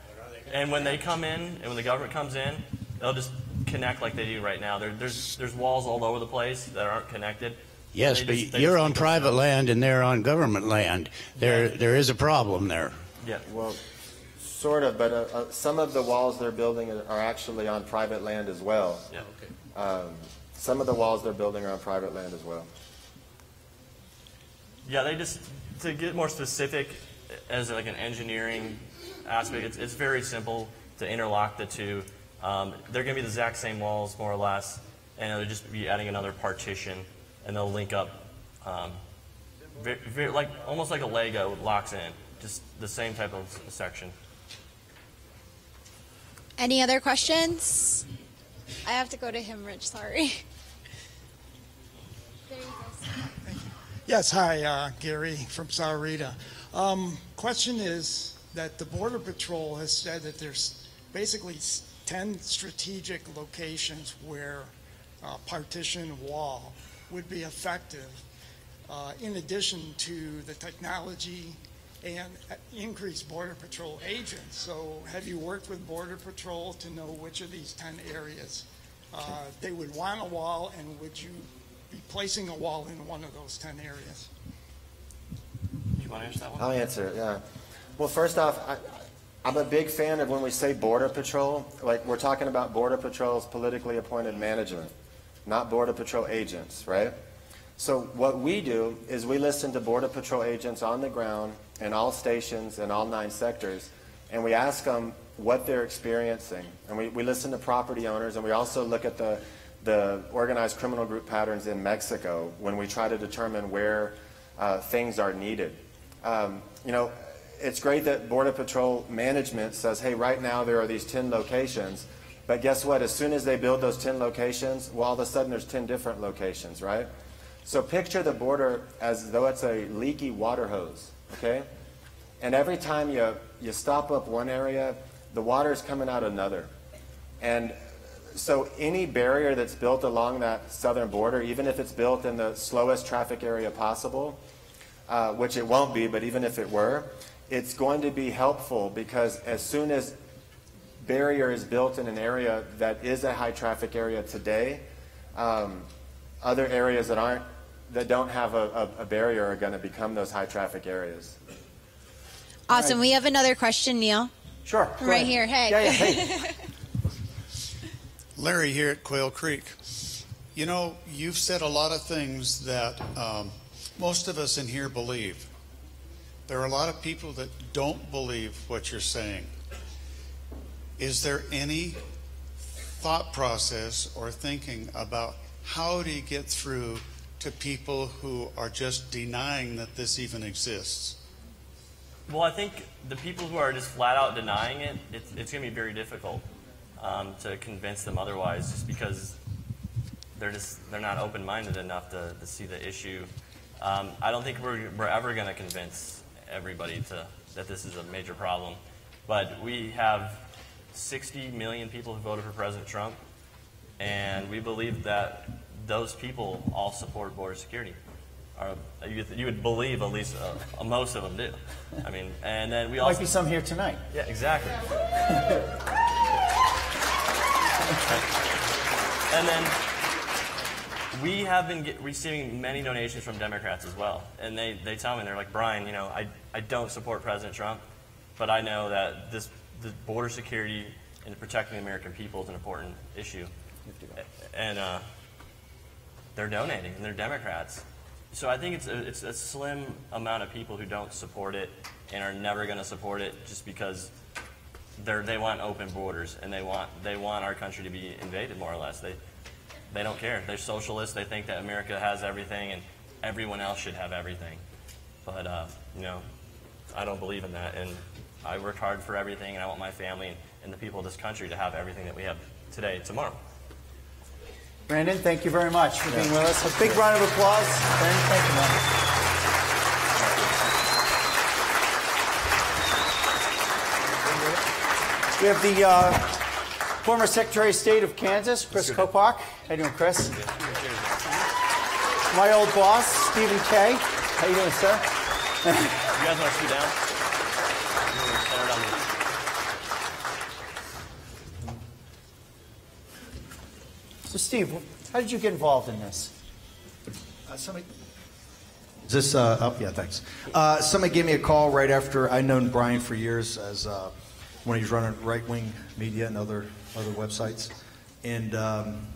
And when they come in, and when the government comes in, they'll just connect like they do right now. There's walls all over the place that aren't connected. Yes, but you're on private land and they're on government land. There is a problem there. Yeah. Well, sort of, but some of the walls they're building are actually on private land as well. Yeah. Okay. Some of the walls they're building are on private land as well. Yeah, to get more specific, as like an engineering aspect, it's very simple to interlock the two. They're going to be the exact same walls, more or less, and they'll just be adding another partition, and they'll link up, like almost like a Lego locks in, just the same type of section. Any other questions? I have to go to him, Rich. Sorry. There you go. Yes, hi, Gary from Sahuarita. Question is that the Border Patrol has said that there's basically 10 strategic locations where a partition wall would be effective, in addition to the technology and increased Border Patrol agents. So have you worked with Border Patrol to know which of these 10 areas they would want a wall, and would you be placing a wall in one of those 10 areas? You want to answer that one? I'll answer it, yeah. Well, first off, I'm a big fan of when we say Border Patrol, like we're talking about Border Patrol's politically appointed management, not Border Patrol agents, right? So what we do is we listen to Border Patrol agents on the ground in all stations in all 9 sectors, and we ask them what they're experiencing. And we listen to property owners, and we also look at the organized criminal group patterns in Mexico when we try to determine where things are needed. You know, it's great that Border Patrol management says, hey, right now there are these 10 locations, but guess what? As soon as they build those 10 locations, well, all of a sudden there's 10 different locations, right? So picture the border as though it's a leaky water hose, okay? And every time you stop up one area, the water is coming out another. And so any barrier that's built along that southern border, even if it's built in the slowest traffic area possible, which it won't be, but even if it were, it's going to be helpful, because as soon as barrier is built in an area that is a high traffic area today, other areas that don't have a barrier are going to become those high traffic areas. Awesome. We have another question, Neil. Sure. Right here. Hey. Yeah, hey. Larry here at Quail Creek. You know, you've said a lot of things that most of us in here believe. There are a lot of people that don't believe what you're saying. Is there any thought process or thinking about how do you get through to people who are just denying that this even exists? Well, I think the people who are just flat out denying it, it's going to be very difficult to convince them otherwise, just because they're not open-minded enough to see the issue. I don't think we're ever going to convince everybody that this is a major problem, but we have 60 million people who voted for President Trump, and we believe that those people all support border security. You would believe at least most of them do. I mean, and then we also might be some here tonight. Yeah, exactly. And then we have been receiving many donations from Democrats as well, and they tell me, they're like, Brian, you know, I don't support President Trump, but I know that the border security and protecting the American people is an important issue, and they're donating, and they're Democrats. So I think it's a slim amount of people who don't support it and are never going to support it, just because they want open borders, and they want our country to be invaded, more or less. They don't care. They're socialists. They think that America has everything and everyone else should have everything. But you know, I don't believe in that, and I work hard for everything, and I want my family and the people of this country to have everything that we have today, tomorrow. Brandon, thank you very much for being with us. A big round of applause. Brandon, thank you, man. We have the former Secretary of State of Kansas, Chris Kopach. How you doing, Chris? My old boss, Stephen Kay. How you doing, sir? You guys want to sit down? So, Steve, how did you get involved in this? Somebody. Is this up? Yeah, thanks. Somebody gave me a call right after I'd known Brian for years as when he was running right-wing media and other websites, and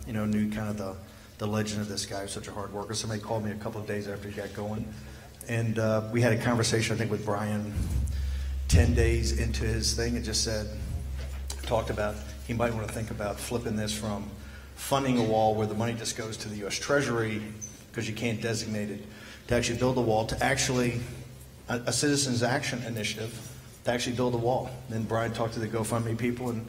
you know, knew kind of the legend of this guy. He was such a hard worker. Somebody called me a couple of days after he got going, and we had a conversation, I think, with Brian 10 days into his thing, and just talked about he might want to think about flipping this from funding a wall where the money just goes to the U.S. Treasury because you can't designate it, to actually build a wall, to actually a citizens action initiative to actually build a wall. Then Brian talked to the GoFundMe people, and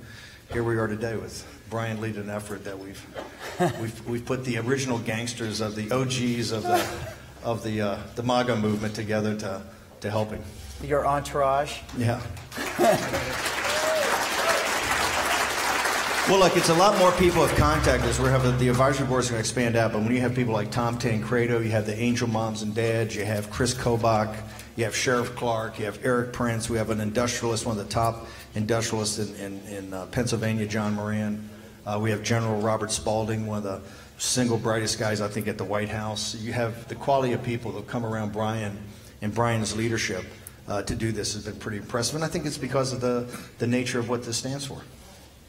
here we are today with Brian leading an effort that we've put the original gangsters of the OGs of the MAGA movement together to help him. Your entourage? Yeah. Well, look, it's a lot more people have contacted us. The advisory board is going to expand out, but when you have people like Tom Tancredo, you have the Angel Moms and Dads, you have Chris Kobach, you have Sheriff Clark, you have Eric Prince, we have an industrialist, one of the top industrialists in Pennsylvania, John Moran. We have General Robert Spalding, one of the single brightest guys, I think, at the White House. You have the quality of people that come around Brian and Brian's leadership to do this has been pretty impressive, and I think it's because of the nature of what this stands for.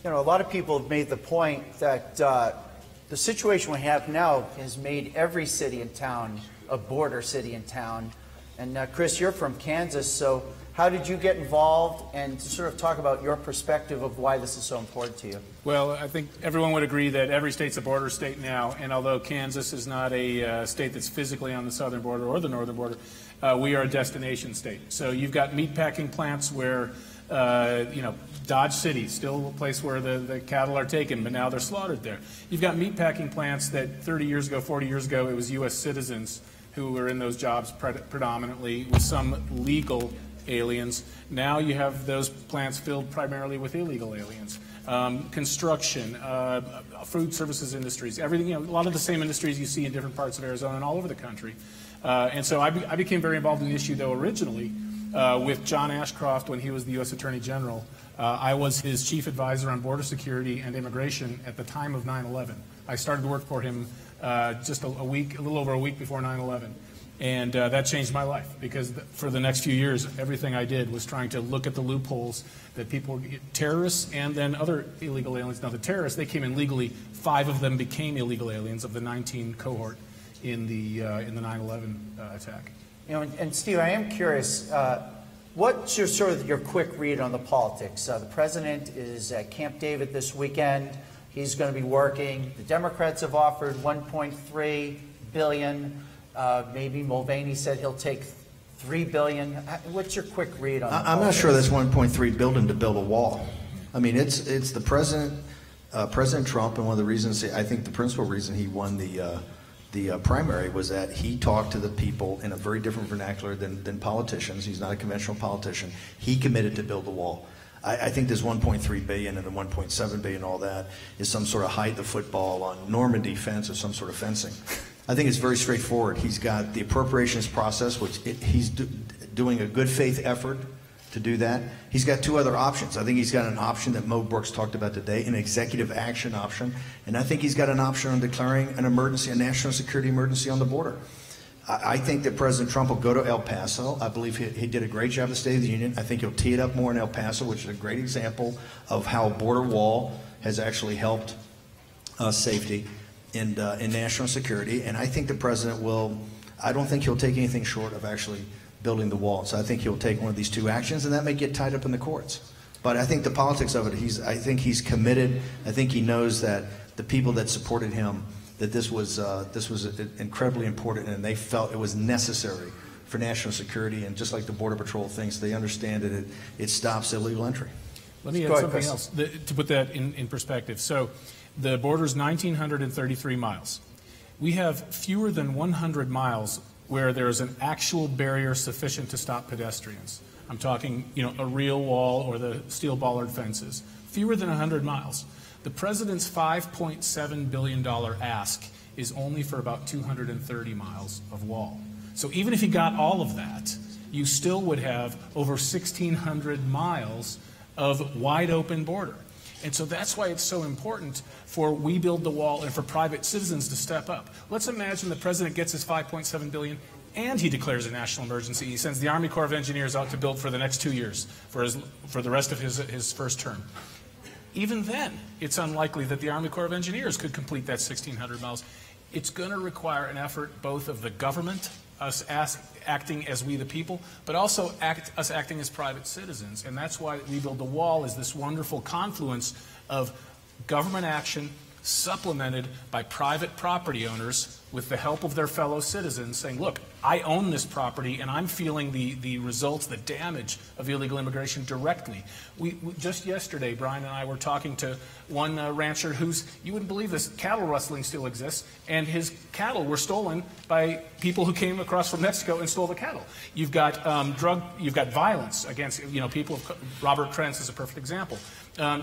You know, a lot of people have made the point that the situation we have now has made every city and town a border city and town. And Chris, you're from Kansas, so how did you get involved, and to sort of talk about your perspective of why this is so important to you? Well, I think everyone would agree that every state's a border state now, and although Kansas is not a state that's physically on the southern border or the northern border, we are a destination state. So you've got meatpacking plants where, you know, Dodge City, still a place where the cattle are taken, but now they're slaughtered there. You've got meatpacking plants that 30 years ago, 40 years ago, it was U.S. citizens who were in those jobs predominantly, with some legal aliens. Now you have those plants filled primarily with illegal aliens. Construction, food services industries, everything, you know, a lot of the same industries you see in different parts of Arizona and all over the country. And so I became very involved in the issue, though, originally with John Ashcroft when he was the U.S. Attorney General. I was his chief advisor on border security and immigration at the time of 9/11. I started to work for him just a little over a week before 9/11. And that changed my life, because for the next few years, everything I did was trying to look at the loopholes that people, terrorists and then other illegal aliens. Now, the terrorists, they came in legally. 5 of them became illegal aliens of the 19 cohort in the 9/11 attack. You know, and Steve, I am curious. What's your quick read on the politics? The president is at Camp David this weekend. He's going to be working. The Democrats have offered $1.3 billion. Maybe Mulvaney said he'll take $3 billion. What's your quick read on? I'm not sure that's $1.3 billion to build a wall. I mean, it's the president, President Trump, and one of the reasons, I think the principal reason he won the primary was that he talked to the people in a very different vernacular than politicians. He's not a conventional politician. He committed to build a wall. I think this $1.3 billion and the $1.7 billion, all that, is some sort of hide the football on Normandy fence or some sort of fencing. I think it's very straightforward. He's got the appropriations process, which he's doing a good faith effort to do that. He's got 2 other options. I think he's got an option that Mo Brooks talked about today, an executive action option, and I think he's got an option on declaring an emergency, a national security emergency on the border. I think that President Trump will go to El Paso. I believe he did a great job at the State of the Union. I think he'll tee it up more in El Paso, which is a great example of how a border wall has actually helped safety and national security. And I think the president I don't think he'll take anything short of actually building the wall. So I think he'll take one of these 2 actions, and that may get tied up in the courts. But I think the politics of it, I think he's committed. I think he knows that the people that supported him, that this was incredibly important, and they felt it was necessary for national security. And just like the Border Patrol thinks, they understand that it stops illegal entry. Let me add something else to put that in perspective. So the border is 1,933 miles. We have fewer than 100 miles where there's an actual barrier sufficient to stop pedestrians. I'm talking, a real wall or the steel bollard fences. Fewer than 100 miles. The president's $5.7 billion ask is only for about 230 miles of wall. So even if he got all of that, you still would have over 1,600 miles of wide open border. And so that's why it's so important for We Build the Wall and for private citizens to step up. Let's imagine the president gets his $5.7 billion and he declares a national emergency. He sends the Army Corps of Engineers out to build for the next 2 years, for the rest of his first term. Even then, it's unlikely that the Army Corps of Engineers could complete that 1,600 miles. It's going to require an effort both of the government, us acting as we the people, but also us acting as private citizens. And that's why We Build the Wall is this wonderful confluence of government action supplemented by private property owners with the help of their fellow citizens saying, look, I own this property and I'm feeling the results, the damage of illegal immigration directly. We just yesterday, Brian and I were talking to one rancher who's, you wouldn't believe this, cattle rustling still exists, and his cattle were stolen by people who came across from Mexico and stole the cattle. You've got you've got violence against, people. Robert Trent's is a perfect example.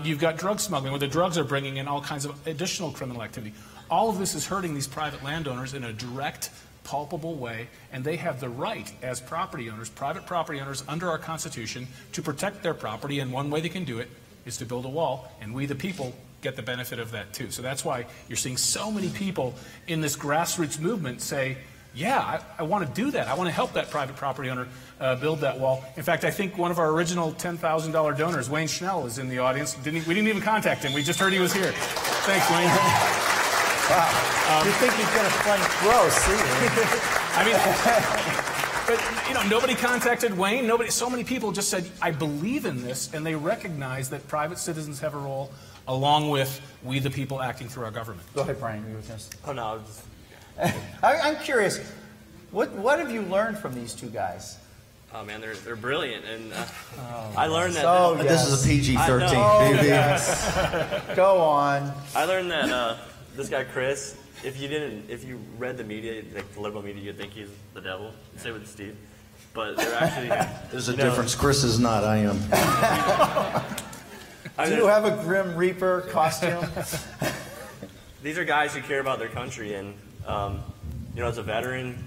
You've got drug smuggling, where the drugs are bringing in all kinds of additional criminal activity. All of this is hurting these private landowners in a direct, palpable way, and they have the right as property owners, private property owners under our Constitution, to protect their property, and one way they can do it is to build a wall, and we the people get the benefit of that too. So that's why you're seeing so many people in this grassroots movement say, yeah, I want to do that. I want to help that private property owner build that wall. In fact, I think one of our original $10,000 donors, Wayne Schnell, is in the audience. We didn't even contact him. We just heard he was here. Thanks, Wayne. Wow. You think he's going to fund growth, see? I mean, but nobody contacted Wayne. So many people just said, I believe in this, and they recognize that private citizens have a role along with we the people acting through our government. Go ahead, Brian. You were just... Oh, no, I was just... I'm curious, what have you learned from these two guys? Oh man, they're brilliant, and I learned that. So, This is a PG-13, baby. Yes. Go on. I learned that this guy Chris, if you read the media, like the liberal media, you'd think he's the devil. Same with Steve, but they're actually. There's a difference. Chris is not. I am. Do you have a Grim Reaper costume? These are guys who care about their country, and as a veteran,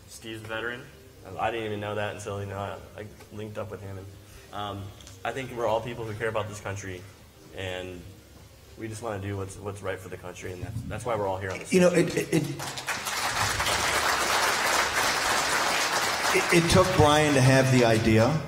Steve's a veteran. I didn't even know that until I linked up with him. And I think we're all people who care about this country, and we just want to do what's right for the country, and that's why we're all here on this. It took Brian to have the idea,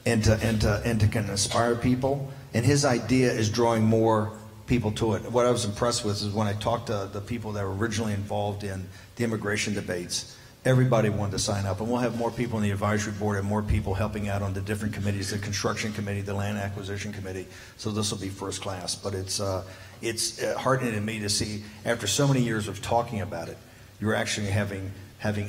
and to kind of inspire people, and his idea is drawing more people to it. What I was impressed with is when I talked to the people that were originally involved in the immigration debates, everybody wanted to sign up, and we'll have more people in the advisory board and more people helping out on the different committees, the construction committee, the land acquisition committee. So this will be first class. But it's heartening to me to see, after so many years of talking about it, you're actually having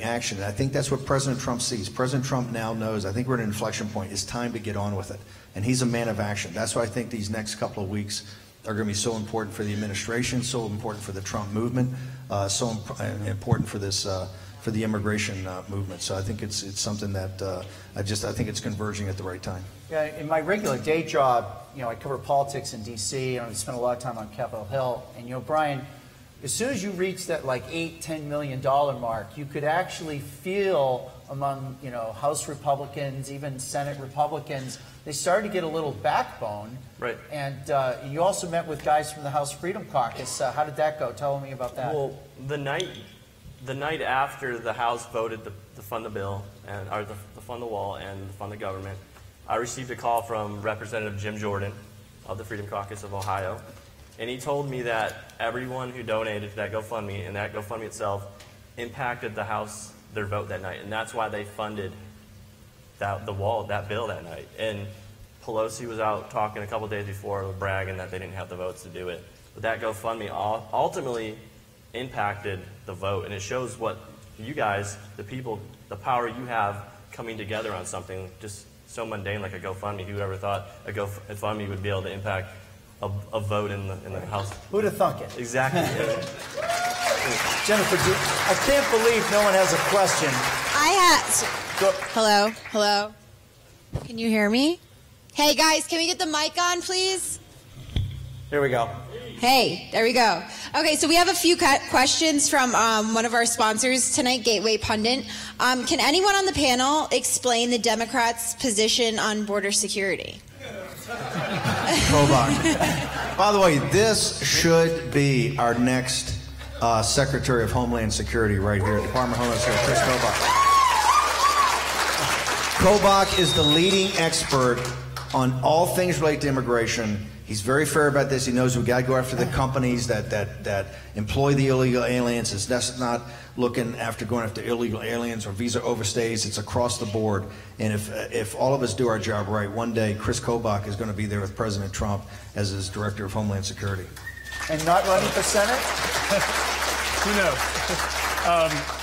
action. And I think that's what President Trump sees. President Trump now knows, I think we're at an inflection point. It's time to get on with it. And he's a man of action. That's why I think these next couple of weeks are going to be so important for the administration, so important for the Trump movement, so important for this for the immigration movement. So I think it's something that I think it's converging at the right time. Yeah, in my regular day job, I cover politics in D.C. and I spend a lot of time on Capitol Hill. And Brian, as soon as you reach that $8-10 million mark, you could actually feel among House Republicans, even Senate Republicans, they started to get a little backbone. Right. And you also met with guys from the House Freedom Caucus. How did that go? Tell me about that. Well, the night after the House voted to fund the bill, or to fund the wall and fund the government, I received a call from Representative Jim Jordan of the Freedom Caucus of Ohio, and he told me that everyone who donated to that GoFundMe, and that GoFundMe itself, impacted the House, their vote that night, and that's why they funded that bill that night. And Pelosi was out talking a couple days before, bragging that they didn't have the votes to do it. But that GoFundMe ultimately impacted the vote, and it shows what you guys, the people, the power you have coming together on something just so mundane like a GoFundMe. Who ever thought a GoFundMe would be able to impact a vote in the House? Who'd have thunk it? Exactly. Jennifer, I can't believe no one has a question. Hello? Hello? Can you hear me? Hey, guys, can we get the mic on, please? Here we go. Hey, there we go. Okay, so we have a few questions from one of our sponsors tonight, Gateway Pundit. Can anyone on the panel explain the Democrats' position on border security? Kobach. By the way, this should be our next Secretary of Homeland Security right here, Department of Homeland Security, Chris Kobach. Kobach is the leading expert on all things related to immigration. He's very fair about this. He knows we got to go after the companies that employ the illegal aliens. It's just not looking after going after illegal aliens or visa overstays. It's across the board. And if all of us do our job right, one day Chris Kobach is going to be there with President Trump as his Director of Homeland Security. And not running for Senate? Who knows?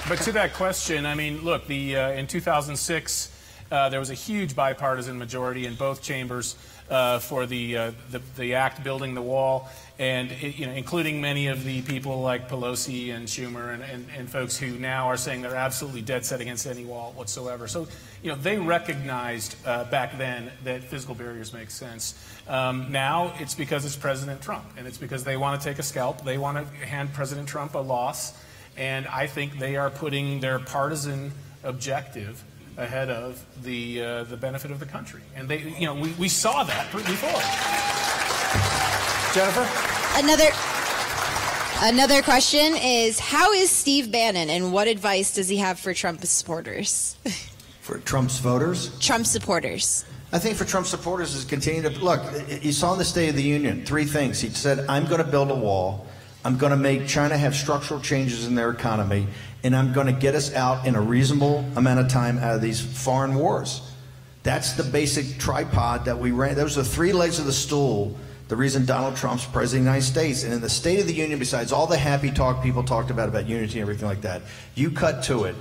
But to that question, I mean, look, in 2006, there was a huge bipartisan majority in both chambers for the act building the wall, and including many of the people like Pelosi and Schumer and folks who now are saying they're absolutely dead set against any wall whatsoever. So they recognized back then that physical barriers make sense. Now it's because it's President Trump, and it's because they want to take a scalp. They want to hand President Trump a loss, and I think they are putting their partisan objective ahead of the benefit of the country, and we saw that before. Jennifer, another question is, how is Steve Bannon, and what advice does he have for Trump supporters? For Trump's voters? Trump supporters. I think for Trump supporters is continue to look. You saw in the State of the Union 3 things. He said, "I'm going to build a wall. I'm going to make China have structural changes in their economy, and I'm going to get us out in a reasonable amount of time out of these foreign wars." That's the basic tripod that we ran. Those are 3 legs of the stool, the reason Donald Trump's president of the United States. And in the State of the Union, besides all the happy talk people talked about unity and everything like that, you cut to it.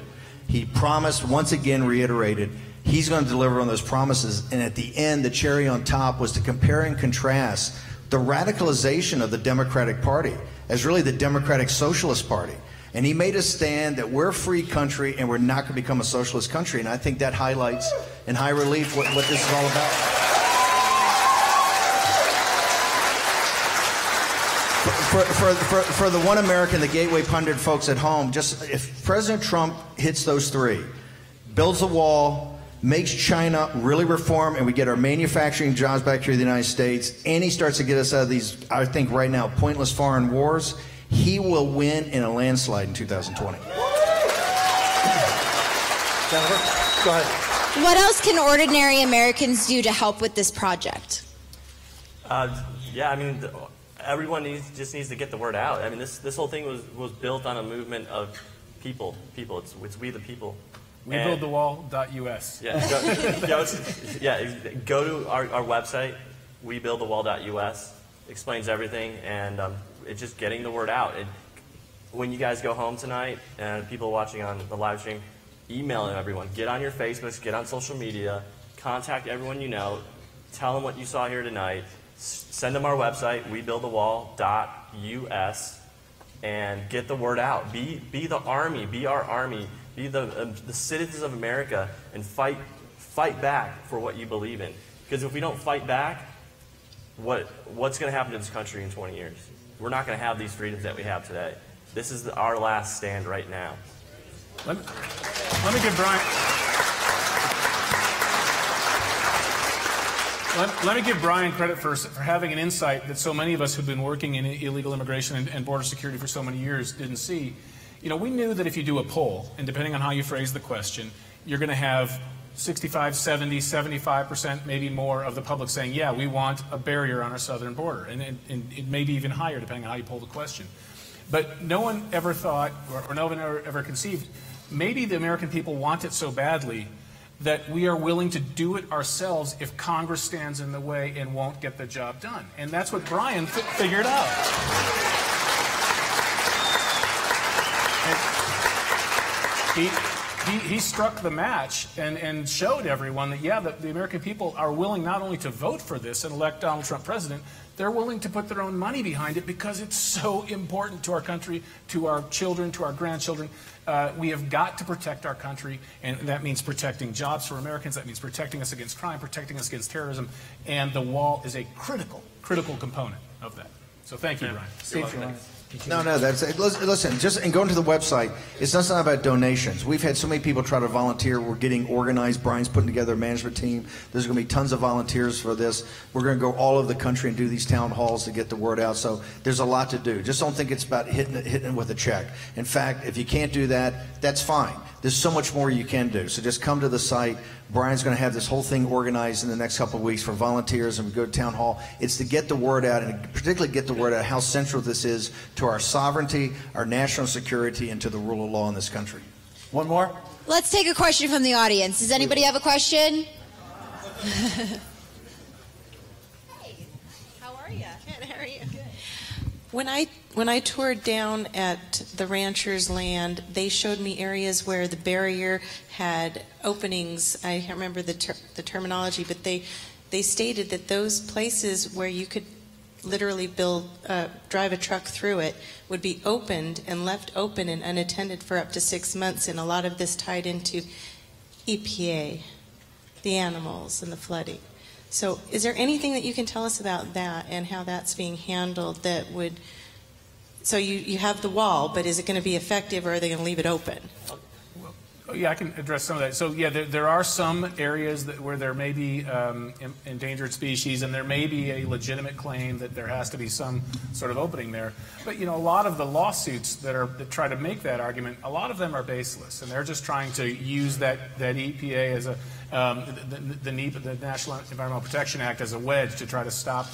He promised, once again reiterated, he's going to deliver on those promises. And at the end, the cherry on top was to compare and contrast the radicalization of the Democratic Party as really the Democratic Socialist Party. And he made a stand that we're a free country and we're not going to become a socialist country. And I think that highlights in high relief what this is all about. For the one American, the Gateway Pundit folks at home, just if President Trump hits those 3, builds a wall, makes China really reform, and we get our manufacturing jobs back here in the United States, and he starts to get us out of these, I think right now, pointless foreign wars, he will win in a landslide in 2020. Jennifer, go ahead. What else can ordinary Americans do to help with this project? Yeah, I mean, everyone just needs to get the word out. I mean, this whole thing was built on a movement of people. It's we the people. WeBuildTheWall.us. Go to our website, WeBuildTheWall.us. Explains everything, and it's just getting the word out. When you guys go home tonight, and people watching on the live stream, email everyone. Get on your Facebooks, get on social media, contact everyone you know, tell them what you saw here tonight, send them our website, WeBuildTheWall.us, and get the word out. Be the army, be our army. Be the citizens of America and fight back for what you believe in. Because if we don't fight back, what's going to happen to this country in 20 years? We're not going to have these freedoms that we have today. This is our last stand right now. Let me give Brian. Let me give Brian credit for having an insight that so many of us who've been working in illegal immigration and border security for so many years didn't see. We knew that if you do a poll, and depending on how you phrase the question, you're going to have 65, 70, 75%, maybe more of the public saying, yeah, we want a barrier on our southern border. And it may be even higher depending on how you poll the question. But no one ever thought, or no one ever conceived, maybe the American people want it so badly that we are willing to do it ourselves if Congress stands in the way and won't get the job done. And that's what Brian figured out. He struck the match and showed everyone that, yeah, the American people are willing not only to vote for this and elect Donald Trump president, they're willing to put their own money behind it because it's so important to our country, to our children, to our grandchildren. We have got to protect our country, and that means protecting jobs for Americans. That means protecting us against crime, protecting us against terrorism, and the wall is a critical component of that. So thank you, Brian. Steve, no, that's it. Listen, and going to the website, it's not about donations. We've had so many people try to volunteer. We're getting organized. Brian's putting together a management team. There's going to be tons of volunteers for this. We're going to go all over the country and do these town halls to get the word out. So there's a lot to do. Just don't think it's about hitting it with a check. In fact, if you can't do that, that's fine. There's so much more you can do. So just come to the site. Brian's going to have this whole thing organized in the next couple of weeks for volunteers, and we go to town hall. It's to get the word out, and particularly get the word out how central this is to our sovereignty, our national security, and to the rule of law in this country. One more? Let's take a question from the audience. Does anybody have a question? How are you? Good. How are you? Good. When I toured down at the rancher's land, they showed me areas where the barrier had openings. I can't remember the terminology, but they stated that those places where you could literally drive a truck through it would be opened and left open and unattended for up to 6 months, and a lot of this tied into EPA, the animals, and the flooding. So is there anything that you can tell us about that and how that's being handled that would, so you have the wall, but is it going to be effective, or are they going to leave it open? Yeah, I can address some of that. So yeah, there are some areas where there may be endangered species, and there may be a legitimate claim that there has to be some sort of opening there. But a lot of the lawsuits that try to make that argument, a lot of them are baseless, and they're just trying to use that EPA as the NEPA, the National Environmental Protection Act, as a wedge to try to stop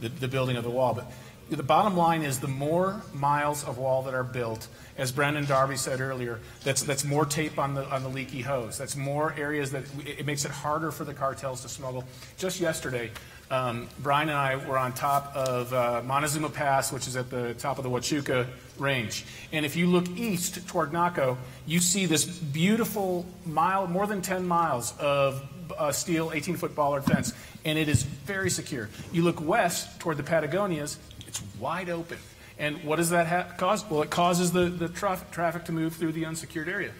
the building of the wall. But the bottom line is, the more miles of wall that are built, as Brendan Darby said earlier, that's more tape on the leaky hose. That's more areas that it makes it harder for the cartels to smuggle. Just yesterday, Brian and I were on top of Montezuma Pass, which is at the top of the Huachuca Range. And if you look east toward Naco, you see this beautiful more than 10 miles of steel 18-foot bollard fence, and it is very secure. You look west toward the Patagonias, it's wide open. And what does that cause? Well, it causes the traffic to move through the unsecured area.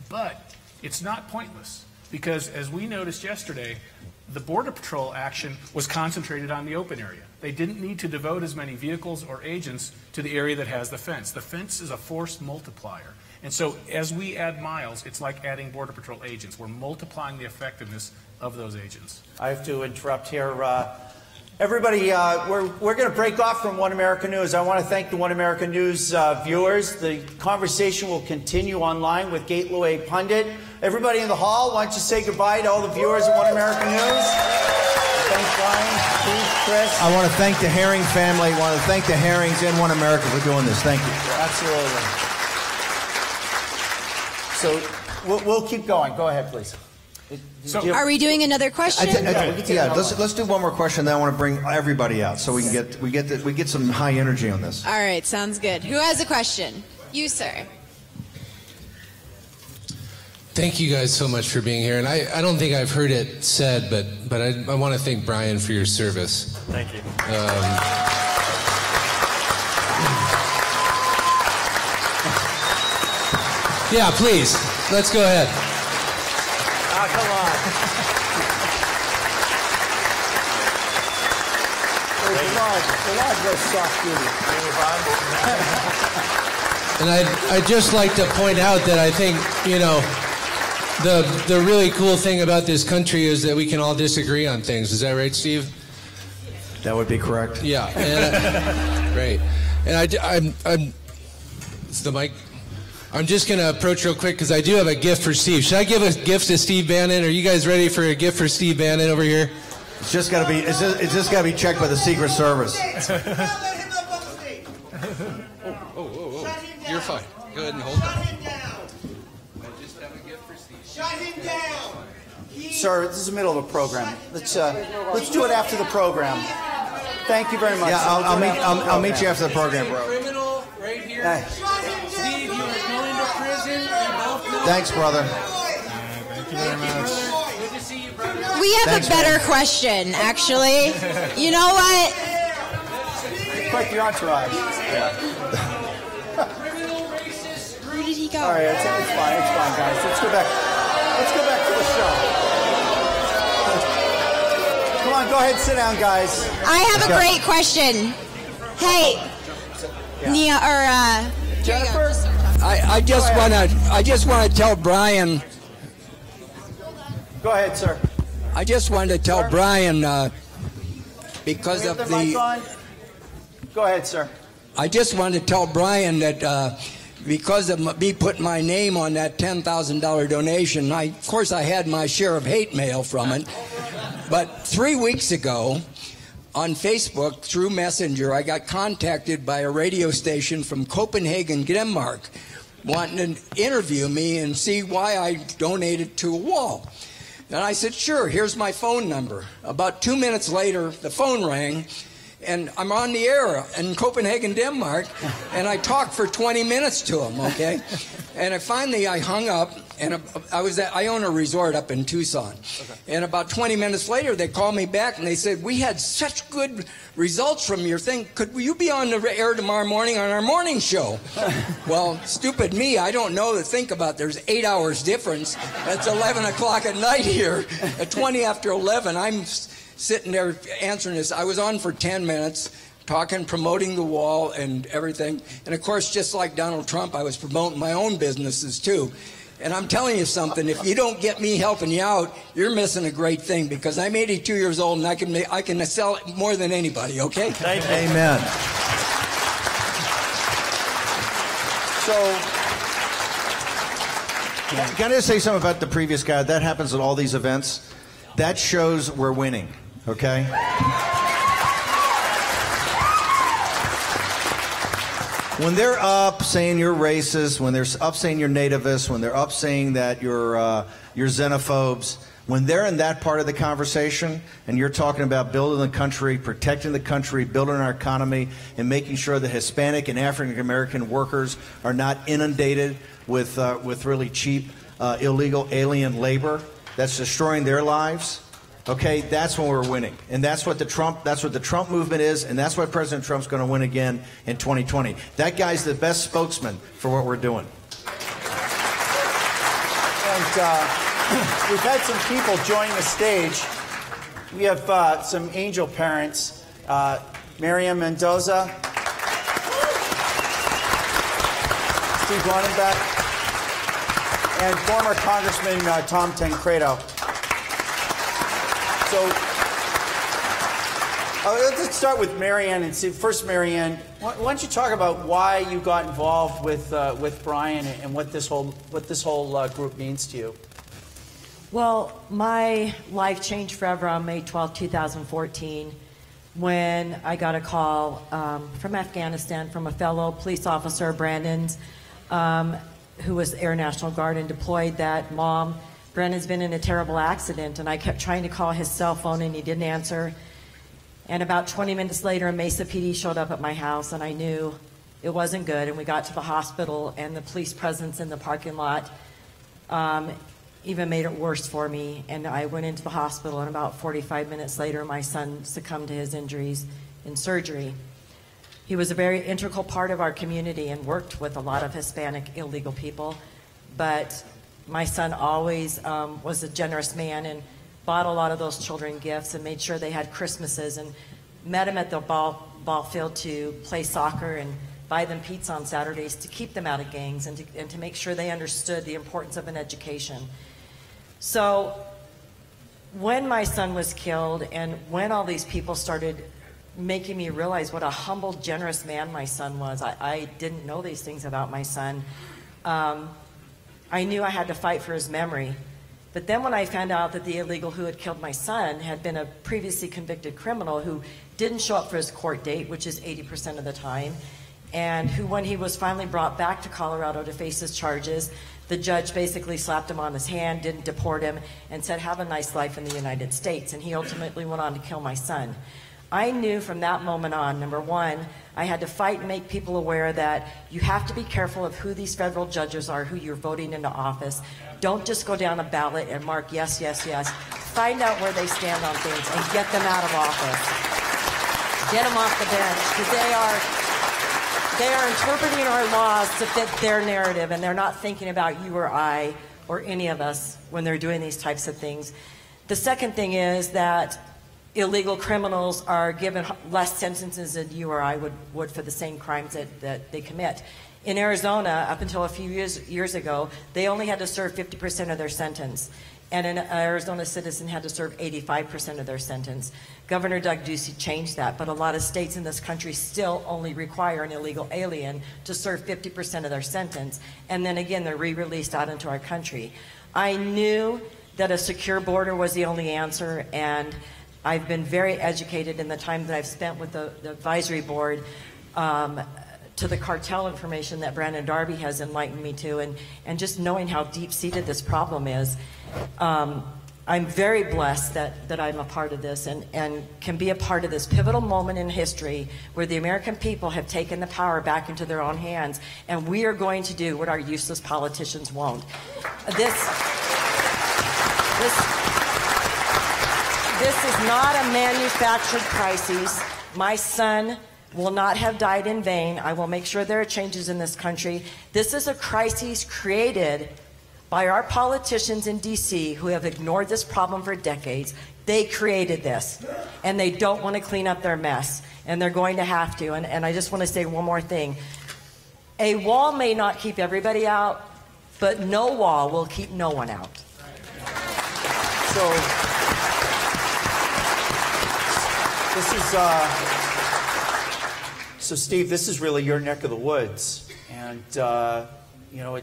But it's not pointless, because as we noticed yesterday, the Border Patrol action was concentrated on the open area. They didn't need to devote as many vehicles or agents to the area that has the fence. The fence is a force multiplier. And so as we add miles, it's like adding Border Patrol agents. We're multiplying the effectiveness of those agents. I have to interrupt here. Everybody, we're going to break off from One America News. I want to thank the One America News viewers. The conversation will continue online with Gateway Pundit. Everybody in the hall, why don't you say goodbye to all the viewers of One America News? Thanks, Brian, Steve, Chris. I want to thank the Herring family. I want to thank the Herrings and One America for doing this. Thank you. Absolutely. So we'll keep going. Go ahead, please. So, are we doing another question? Yeah, let's do one more question. Then I want to bring everybody out so we get some high energy on this. All right, sounds good. Who has a question? You, sir. Thank you guys so much for being here. And I don't think I've heard it said, but I want to thank Brian for your service. Thank you. Yeah, please. Let's go ahead. Come on. The log goes soft duty. And I'd just like to point out that I think, the really cool thing about this country is that we can all disagree on things. Is that right, Steve? That would be correct. Yeah. And, great. And I'm it's the mic. I'm just going to approach real quick because I do have a gift for Steve. Should I give a gift to Steve Bannon? Are you guys ready for a gift for Steve Bannon over here? It's just got to be checked by the Secret Service. You're fine. Go ahead and hold on. I just have a gift for Steve. Shut him down. Sir, this is the middle of a program. Let's do it after the program. Thank you very much. Yeah, I'll meet you after the program, bro. Criminal right here. Steve, you are going to prison. We both know. Thanks, brother. Thank you very much. Good to see you, brother. We have a better question, actually. You know what? Quite the entourage. Where did he go? All right, it's fine, guys. Let's go back to the show. Come on, go ahead, sit down, guys. I have a great question. Hey, Nia or Jennifer. I just want to tell Brian. Go ahead, sir. I just wanted to tell Brian because of the. Mic on? Go ahead, sir. I just wanted to tell Brian that because of me putting my name on that $10,000 donation, of course I had my share of hate mail from it. But 3 weeks ago, on Facebook, through Messenger, I got contacted by a radio station from Copenhagen, Denmark, wanting to interview me and see why I donated to a wall. And I said, sure, here's my phone number. About 2 minutes later, the phone rang, and I'm on the air in Copenhagen, Denmark, and I talked for 20 minutes to him, okay? And finally I hung up, and I own a resort up in Tucson. Okay. And about 20 minutes later, they called me back, and they said, we had such good results from your thing. Could you be on the air tomorrow morning on our morning show? Well, stupid me, I don't know to think about. There's 8 hours difference. That's 11 o'clock at night here. At 20 after 11, I'm sitting there answering this. I was on for 10 minutes, talking, promoting the wall and everything. And of course, just like Donald Trump, I was promoting my own businesses too. And I'm telling you something, if you don't get me helping you out, you're missing a great thing, because I'm 82 years old and I can sell it more than anybody, okay? Thank you. Amen. So, can I just say something about the previous guy? That happens at all these events. That shows we're winning, okay? When they're up saying you're racist, when they're up saying you're nativist, when they're up saying that you're xenophobes, when they're in that part of the conversation and you're talking about building the country, protecting the country, building our economy, and making sure that Hispanic and African American workers are not inundated with really cheap illegal alien labor that's destroying their lives, okay, that's when we're winning. And that's what the Trump movement is, and that's why President Trump's going to win again in 2020. That guy's the best spokesman for what we're doing. And we've had some people join the stage. We have some angel parents. Miriam Mendoza, Steve Ronenbeck, and former Congressman Tom Tancredo. So let's start with Marianne and see. First, Marianne, why don't you talk about why you got involved with Brian and what this whole group means to you? Well, my life changed forever on May 12, 2014, when I got a call from Afghanistan from a fellow police officer, Brandon's, who was Air National Guard and deployed, that Mom, Brandon's been in a terrible accident. And I kept trying to call his cell phone and he didn't answer. And about 20 minutes later, a Mesa PD showed up at my house, and I knew it wasn't good. And we got to the hospital, and the police presence in the parking lot even made it worse for me. And I went into the hospital, and about 45 minutes later, my son succumbed to his injuries in surgery. He was a very integral part of our community and worked with a lot of Hispanic illegal people. But my son always was a generous man and bought a lot of those children gifts and made sure they had Christmases, and met them at the ball field to play soccer and buy them pizza on Saturdays to keep them out of gangs and to make sure they understood the importance of an education. So when my son was killed, and when all these people started making me realize what a humble, generous man my son was, I didn't know these things about my son. I knew I had to fight for his memory. But then when I found out that the illegal who had killed my son had been a previously convicted criminal who didn't show up for his court date, which is 80% of the time, and who, when he was finally brought back to Colorado to face his charges, the judge basically slapped him on his hand, didn't deport him, and said, have a nice life in the United States. And he ultimately went on to kill my son. I knew from that moment on, number one, I had to fight and make people aware that you have to be careful of who these federal judges are, who you're voting into office. Don't just go down a ballot and mark yes, yes, yes. Find out where they stand on things and get them out of office. Get them off the bench, because they are interpreting our laws to fit their narrative, and they're not thinking about you or I or any of us when they're doing these types of things. The second thing is that illegal criminals are given less sentences than you or I would for the same crimes that they commit. In Arizona, up until a few years ago, they only had to serve 50% of their sentence. And an Arizona citizen had to serve 85% of their sentence. Governor Doug Ducey changed that, but a lot of states in this country still only require an illegal alien to serve 50% of their sentence, and then again, they're re-released out into our country. I knew that a secure border was the only answer, and I've been very educated in the time that I've spent with the advisory board to the cartel information that Brandon Darby has enlightened me to, and just knowing how deep-seated this problem is. I'm very blessed that I'm a part of this and can be a part of this pivotal moment in history where the American people have taken the power back into their own hands, and we are going to do what our useless politicians won't. This is not a manufactured crisis. My son will not have died in vain. I will make sure there are changes in this country. This is a crisis created by our politicians in D.C. who have ignored this problem for decades. They created this, and they don't want to clean up their mess, and they're going to have to. And I just want to say one more thing. A wall may not keep everybody out, but no wall will keep no one out. So this is, so Steve, this is really your neck of the woods, and you know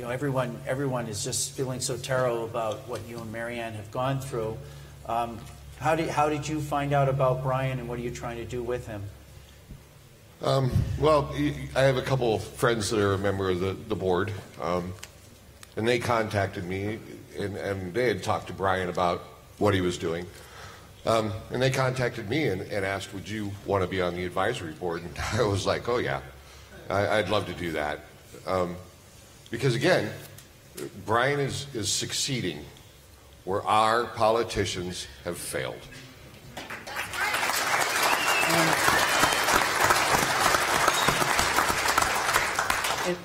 everyone is just feeling so terrible about what you and Marianne have gone through. How did you find out about Brian, and what are you trying to do with him? Well, I have a couple of friends that are a member of the board, and they contacted me, and they had talked to Brian about what he was doing. And they contacted me and asked, would you want to be on the advisory board? And I was like, oh yeah, I'd love to do that. Because again, Brian is succeeding where our politicians have failed.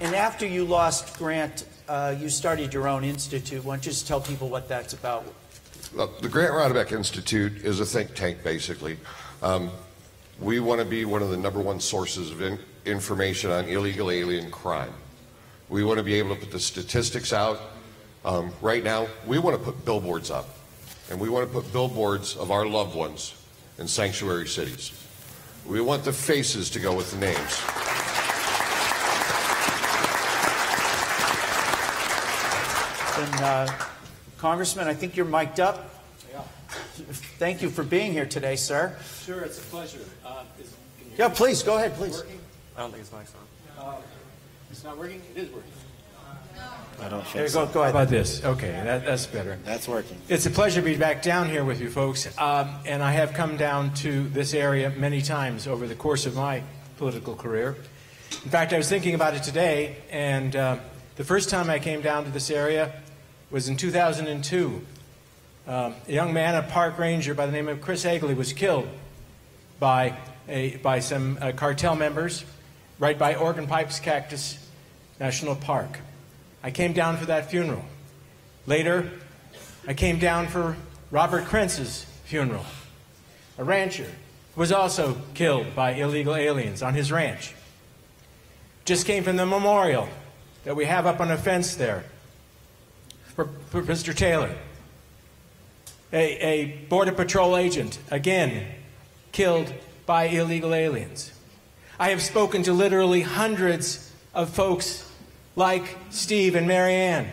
And after you lost Grant, you started your own institute. Why don't you just tell people what that's about? The Grant Rodebeck Institute is a think tank, basically. We want to be one of the #1 sources of information on illegal alien crime. We want to be able to put the statistics out. Right now, we want to put billboards up, and we want to put billboards of our loved ones in sanctuary cities. We want the faces to go with the names. And Congressman, I think you're mic'd up. Yeah. Thank you for being here today, sir. Sure, it's a pleasure. Yeah, please, go ahead, please. I don't think it's mic's on. It's not working? It is working. I don't There you so. go ahead. How about this? Okay, that's better. That's working. It's a pleasure to be back down here with you folks. And I have come down to this area many times over the course of my political career. In fact, I was thinking about it today, and the first time I came down to this area was in 2002. A young man, a park ranger by the name of Chris Hagley, was killed by some cartel members right by Organ Pipes Cactus National Park. I came down for that funeral. Later, I came down for Robert Krentz's funeral. A rancher was also killed by illegal aliens on his ranch. Just came from the memorial that we have up on a fence there for Mr. Taylor. A Border Patrol agent, again, killed by illegal aliens. I have spoken to literally hundreds of folks like Steve and Marianne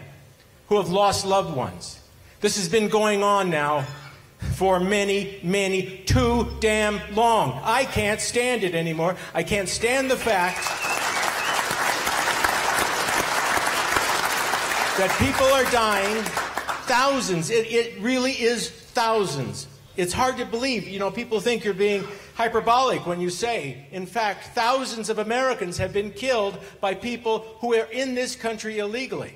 who have lost loved ones. This has been going on now for many, too damn long. I can't stand it anymore. I can't stand the fact that people are dying, thousands. It really is thousands. It's hard to believe. You know, people think you're being hyperbolic when you say, in fact, thousands of Americans have been killed by people who are in this country illegally.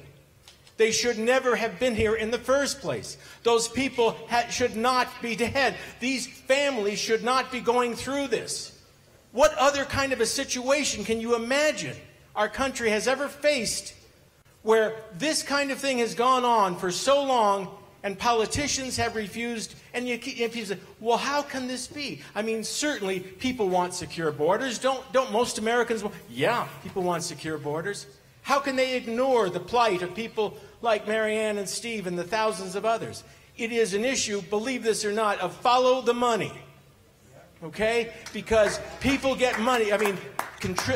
They should never have been here in the first place. Those people should not be dead. These families should not be going through this. What other kind of a situation can you imagine our country has ever faced where this kind of thing has gone on for so long and politicians have refused? And if you say, well, how can this be? I mean, certainly people want secure borders. Don't most Americans want? Yeah, people want secure borders. How can they ignore the plight of people like Marianne and Steve and the thousands of others? It is an issue, believe this or not, of follow the money. Okay? Because people get money. I mean,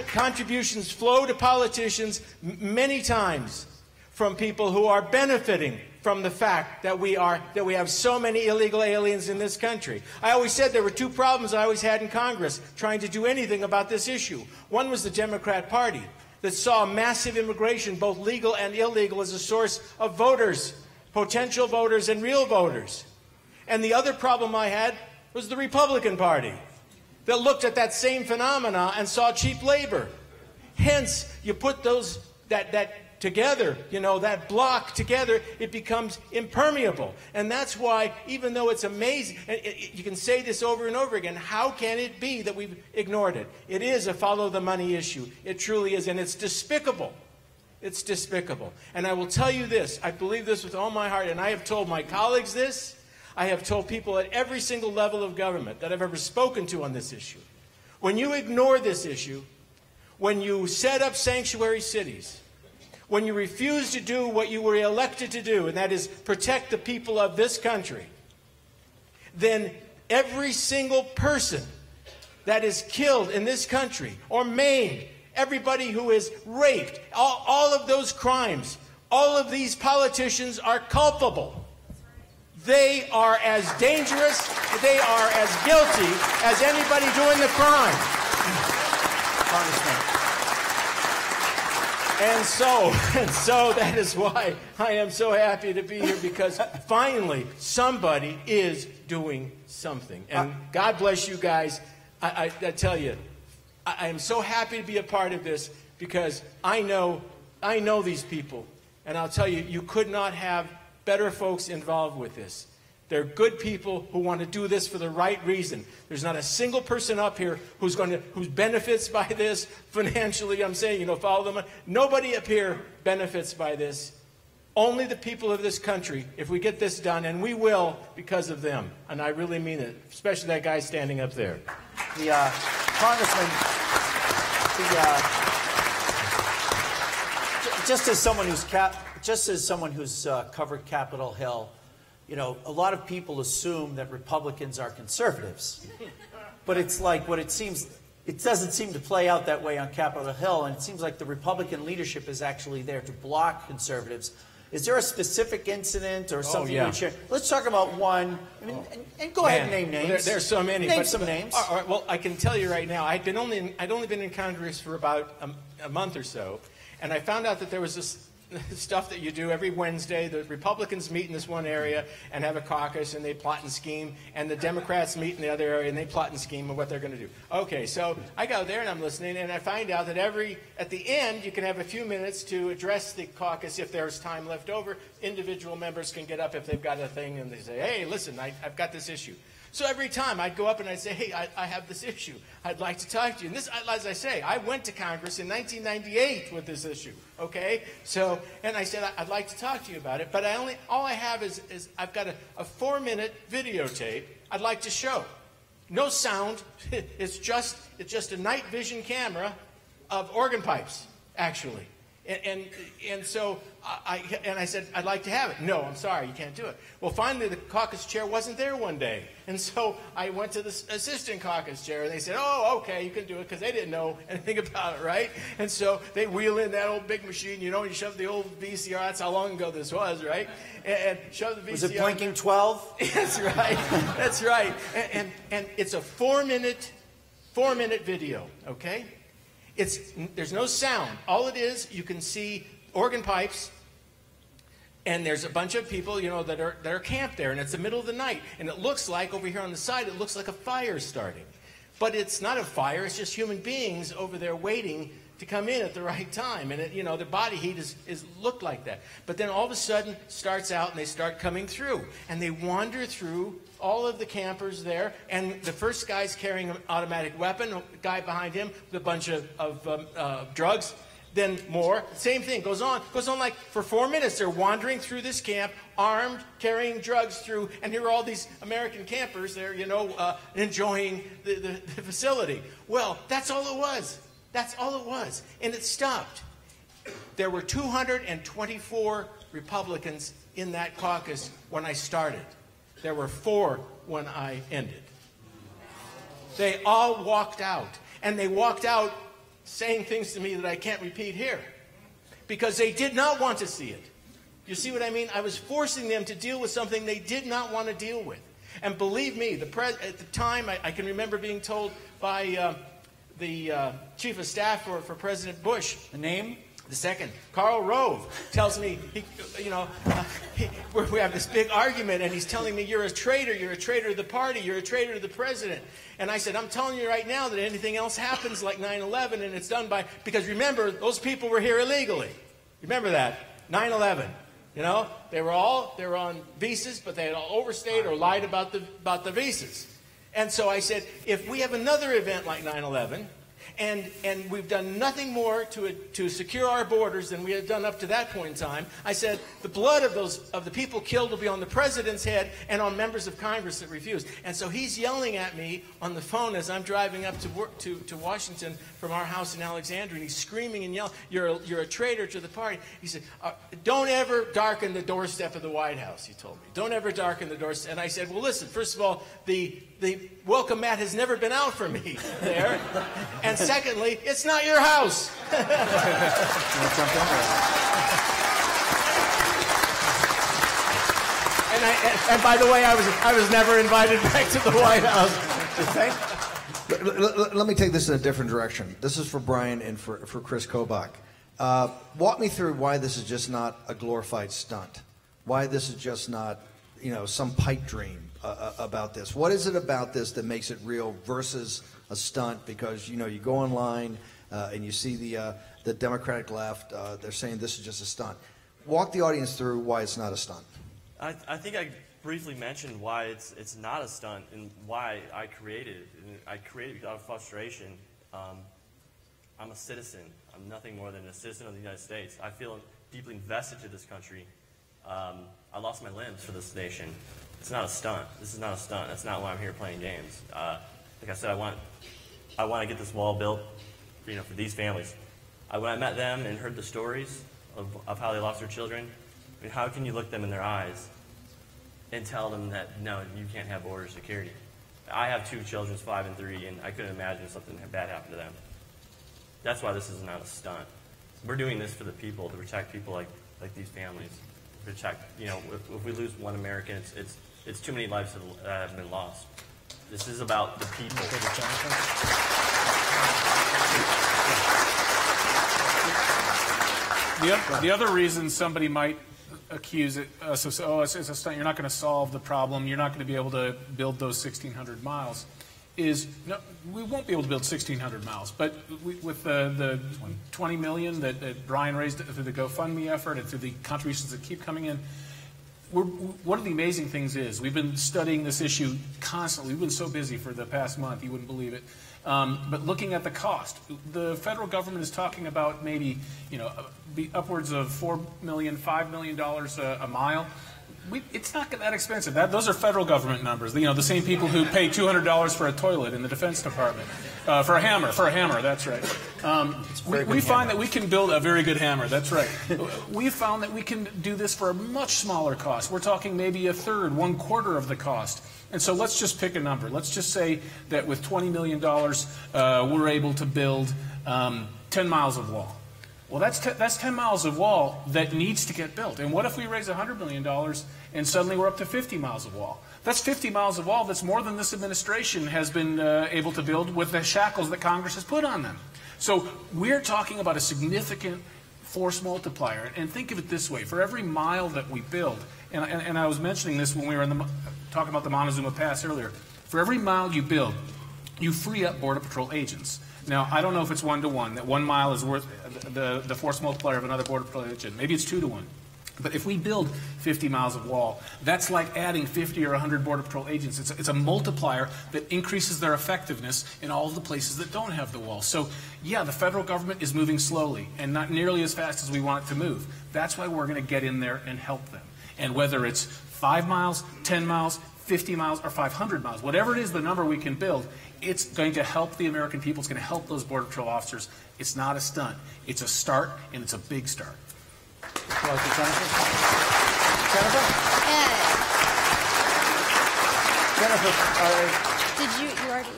contributions flow to politicians many times from people who are benefiting from the fact that we have so many illegal aliens in this country. I always said there were two problems I always had in Congress trying to do anything about this issue. One was the Democrat Party that saw massive immigration, both legal and illegal, as a source of voters, potential voters and real voters. And the other problem I had was the Republican Party that looked at that same phenomena and saw cheap labor. Hence, you put that together, you know, that block together, it becomes impermeable. And that's why, even though it's amazing, and you can say this over and over again, how can it be that we've ignored it? It is a follow the money issue. It truly is, and it's despicable. It's despicable. And I will tell you this, I believe this with all my heart, and I have told my colleagues this, I have told people at every single level of government that I've ever spoken to on this issue. When you ignore this issue, when you set up sanctuary cities, when you refuse to do what you were elected to do, and that is protect the people of this country, then every single person that is killed in this country or maimed, everybody who is raped, all of those crimes, all of these politicians are culpable. They are as dangerous, they are as guilty as anybody doing the crime. Congressman. And so that is why I am so happy to be here, because finally somebody is doing something. And God bless you guys. I tell you, I am so happy to be a part of this, because I know these people. And I'll tell you, you could not have better folks involved with this. They're good people who want to do this for the right reason. There's not a single person up here who benefits by this financially. I'm saying, you know, follow the money. Nobody up here benefits by this. Only the people of this country, if we get this done, and we will because of them. And I really mean it, especially that guy standing up there. The Congressman, just as someone who's covered Capitol Hill, you know, a lot of people assume that Republicans are conservatives, but it's like it doesn't seem to play out that way on Capitol Hill, and it seems like the Republican leadership is actually there to block conservatives. Is there a specific incident or something you would share? Let's talk about one, and go ahead and name names. There's so many. Name some names. All right, well, I can tell you right now, I'd only been in Congress for about a month or so, and I found out that there was this stuff that you do every Wednesday. The Republicans meet in this one area and have a caucus, and they plot and scheme, and the Democrats meet in the other area and they plot and scheme of what they're going to do. Okay, so I go there and I'm listening, and I find out that at the end you can have a few minutes to address the caucus if there's time left over. Individual members can get up if they've got a thing, and they say, hey, listen, I've got this issue. So every time I'd go up and I'd say, hey, I have this issue. I'd like to talk to you. And this, as I say, I went to Congress in 1998 with this issue, okay? So, and I said, I'd like to talk to you about it, but all I have is I've got a 4-minute videotape I'd like to show. No sound. It's just a night vision camera of organ pipes, actually. And so I said, I'd like to have it. No, I'm sorry, you can't do it. Well, finally, the caucus chair wasn't there one day. And so I went to the assistant caucus chair, and they said, oh, okay, you can do it, because they didn't know anything about it, right? And so they wheel in that old big machine, you know, you shove the old VCR. That's how long ago this was, right? And shove the VCR. Was it blinking 12? That's right. That's right. And it's a 4-minute video, okay? There's no sound. All it is, you can see organ pipes And there's a bunch of people, you know, that are camped there, and it's the middle of the night. And it looks like, over here on the side, it looks like a fire starting. But it's not a fire, it's just human beings over there waiting to come in at the right time. And, you know, the body heat is looked like that. But then all of a sudden starts out and they start coming through. And they wander through all of the campers there. And the first guy's carrying an automatic weapon, a guy behind him with a bunch of drugs. Then more, same thing, goes on like for 4 minutes. They're wandering through this camp, armed, carrying drugs through, and here are all these American campers there, you know, enjoying the facility. Well, that's all it was. That's all it was. And it stopped. There were 224 Republicans in that caucus when I started. There were 4 when I ended. They all walked out, and they walked out saying things to me that I can't repeat here, because they did not want to see it. You see what I mean? I was forcing them to deal with something they did not want to deal with. And believe me, at the time, I can remember being told by the chief of staff for President Bush, the name? The second, Karl Rove, tells me, we have this big argument, and he's telling me, you're a traitor to the party, you're a traitor to the president. And I said, I'm telling you right now that anything else happens like 9/11, and it's done by, because remember, those people were here illegally. Remember that, 9/11. You know, they were on visas, but they had all overstayed or lied about the visas. And so I said, if we have another event like 9/11, and we've done nothing more to secure our borders than we had done up to that point in time, I said the blood of the people killed will be on the president's head and on members of Congress that refused. And so he's yelling at me on the phone as I'm driving up to Washington from our house in Alexandria, and he's screaming and yelling, "You're a traitor to the party." He said, "Don't ever darken the doorstep of the White House," he told me. "Don't ever darken the doorstep." And I said, "Well, listen, first of all, the welcome mat has never been out for me there. And secondly, it's not your house." And by the way, I was never invited back to the White House. Let me take this in a different direction. This is for Brian and for Chris Kobach. Walk me through why this is just not a glorified stunt. Why this is just not, some pipe dream about this. What is it about this that makes it real versus a stunt? Because, you go online and you see the Democratic left, they're saying this is just a stunt. Walk the audience through why it's not a stunt. I think I briefly mentioned why it's not a stunt and why I created it. And I created it out of frustration. I'm a citizen. I'm nothing more than a citizen of the United States. I feel deeply invested to this country. I lost my limbs for this nation. It's not a stunt. This is not a stunt. That's not why I'm here playing games. Like I said, I want to get this wall built, for these families. When I met them and heard the stories of how they lost their children, how can you look them in their eyes and tell them that, no, you can't have border security? I have 2 children, 5 and 3, and I couldn't imagine something bad happened to them. That's why this is not a stunt. We're doing this for the people, to protect people like these families. Protect, if we lose one American, it's too many lives that have been lost. This is about the people. The other reason somebody might accuse us of, it's a stunt, you're not going to solve the problem, you're not going to be able to build those 1,600 miles, is, no, we won't be able to build 1,600 miles, but with the 20 million that Brian raised through the GoFundMe effort and through the contributions that keep coming in, one of the amazing things is we've been studying this issue constantly. We've been so busy for the past month, you wouldn't believe it. But looking at the cost, the federal government is talking about maybe, be upwards of $4 million, $5 million a mile. It's not that expensive. Those are federal government numbers. The same people who pay $200 for a toilet in the Defense Department. For a hammer, that's right. We find that we can build a very good hammer, that's right. We found that we can do this for a much smaller cost. We're talking maybe a third, 1/4 of the cost. And so let's just pick a number. Let's just say that with $20 million, we're able to build 10 miles of wall. Well, that's 10 miles of wall that needs to get built. And what if we raise $100 million and suddenly we're up to 50 miles of wall? That's 50 miles of wall. That's more than this administration has been able to build with the shackles that Congress has put on them. So we're talking about a significant force multiplier. And think of it this way. For every mile that we build, and I was mentioning this when we were talking about the Montezuma Pass earlier, for every mile you build, you free up Border Patrol agents. Now, I don't know if it's 1-to-1, that 1 mile is worth the force multiplier of another Border Patrol agent. Maybe it's 2-to-1. But if we build 50 miles of wall, that's like adding 50 or 100 Border Patrol agents. It's a multiplier that increases their effectiveness in all of the places that don't have the wall. So, yeah, the federal government is moving slowly and not nearly as fast as we want it to move. That's why we're going to get in there and help them. And whether it's 5 miles, 10 miles, 50 miles, or 500 miles, whatever it is the number we can build, it's going to help the American people. It's going to help those Border Patrol officers. It's not a stunt. It's a start, and it's a big start. Jennifer? Did you already?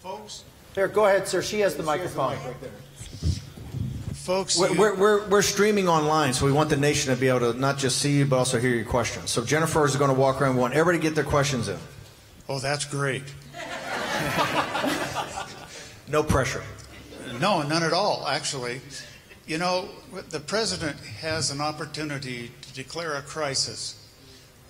Folks? There, go ahead, sir. She has the microphone. Folks, we're streaming online, so we want the nation to be able to not just see you, but also hear your questions. So Jennifer is going to walk around. We want everybody to get their questions in. Oh, that's great. No pressure. No, none at all, actually. You know, the president has an opportunity to declare a crisis.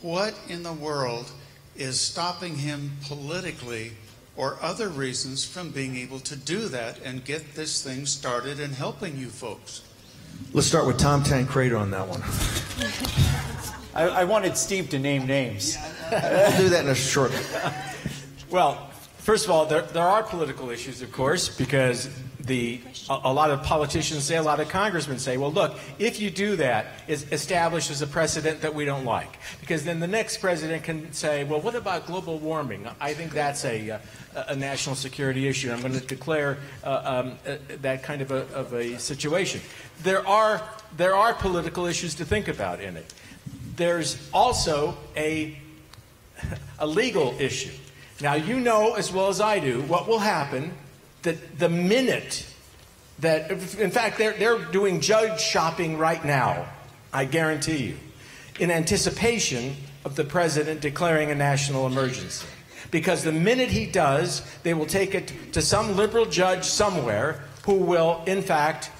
What in the world is stopping him politically or other reasons from being able to do that and get this thing started and helping you folks? Let's start with Tom Tancredo on that one. I wanted Steve to name names. We'll do that in a short. Well, first of all, there are political issues, of course, because a lot of politicians say, a lot of congressmen say, well, look, if you do that, it establishes a precedent that we don't like. Because then the next president can say, well, what about global warming? I think that's a national security issue. I'm going to declare that kind of a situation. There are political issues to think about in it. There's also a legal issue. Now, you know as well as I do what will happen that the minute that, in fact, they're doing judge shopping right now, I guarantee you, in anticipation of the president declaring a national emergency. Because the minute he does, they will take it to some liberal judge somewhere who will, in fact,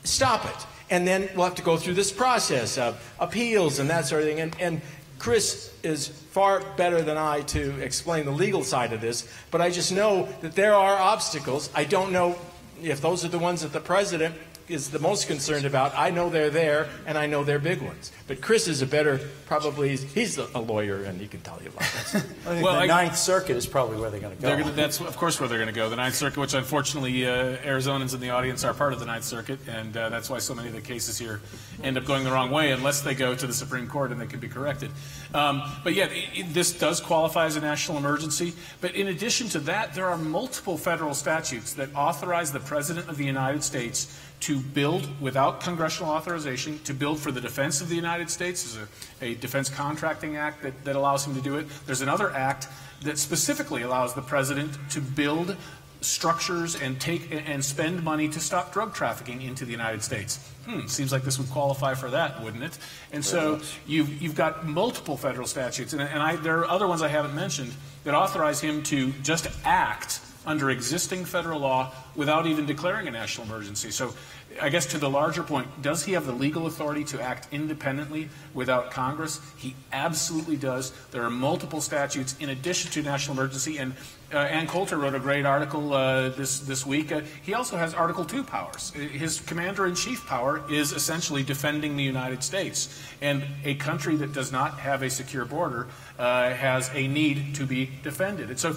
stop it. And then we'll have to go through this process of appeals and that sort of thing. And Chris is far better than I to explain the legal side of this, but I just know that there are obstacles. I don't know if those are the ones that the president is the most concerned about. I know they're there, and I know they're big ones. But Chris is he's a lawyer, and he can tell you about that. The Ninth Circuit is probably where they're going to go. That's, of course, where they're going to go. The Ninth Circuit, which unfortunately Arizonans in the audience are part of the Ninth Circuit, and that's why so many of the cases here end up going the wrong way unless they go to the Supreme Court and they can be corrected. But yeah, this does qualify as a national emergency. But in addition to that, there are multiple federal statutes that authorize the President of the United States to build without congressional authorization, to build for the defense of the United States. There's a Defense Contracting Act that allows him to do it. There's another act that specifically allows the president to build structures and spend money to stop drug trafficking into the United States. Seems like this would qualify for that, wouldn't it? And so you've got multiple federal statutes, and there are other ones I haven't mentioned that authorize him to just act under existing federal law without even declaring a national emergency. So I guess to the larger point, does he have the legal authority to act independently without Congress? He absolutely does. There are multiple statutes in addition to national emergency, and Ann Coulter wrote a great article this week. He also has Article 2 powers. His commander-in-chief power is essentially defending the United States. And a country that does not have a secure border has a need to be defended. And so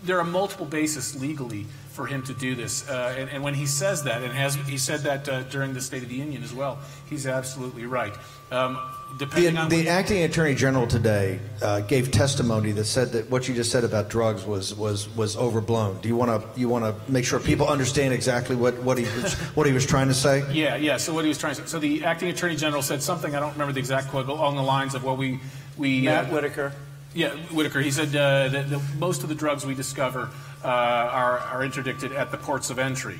there are multiple bases legally for him to do this. And when he says that, and he said that during the State of the Union as well, he's absolutely right. The acting attorney general today gave testimony that said that what you just said about drugs was overblown. Do you want to make sure people understand exactly what he was trying to say? Yeah. So what he was trying to say. So the acting attorney general said something, I don't remember the exact quote, but along the lines of what we Matt Whitaker. Yeah, Whitaker. He said that most of the drugs we discover are interdicted at the ports of entry.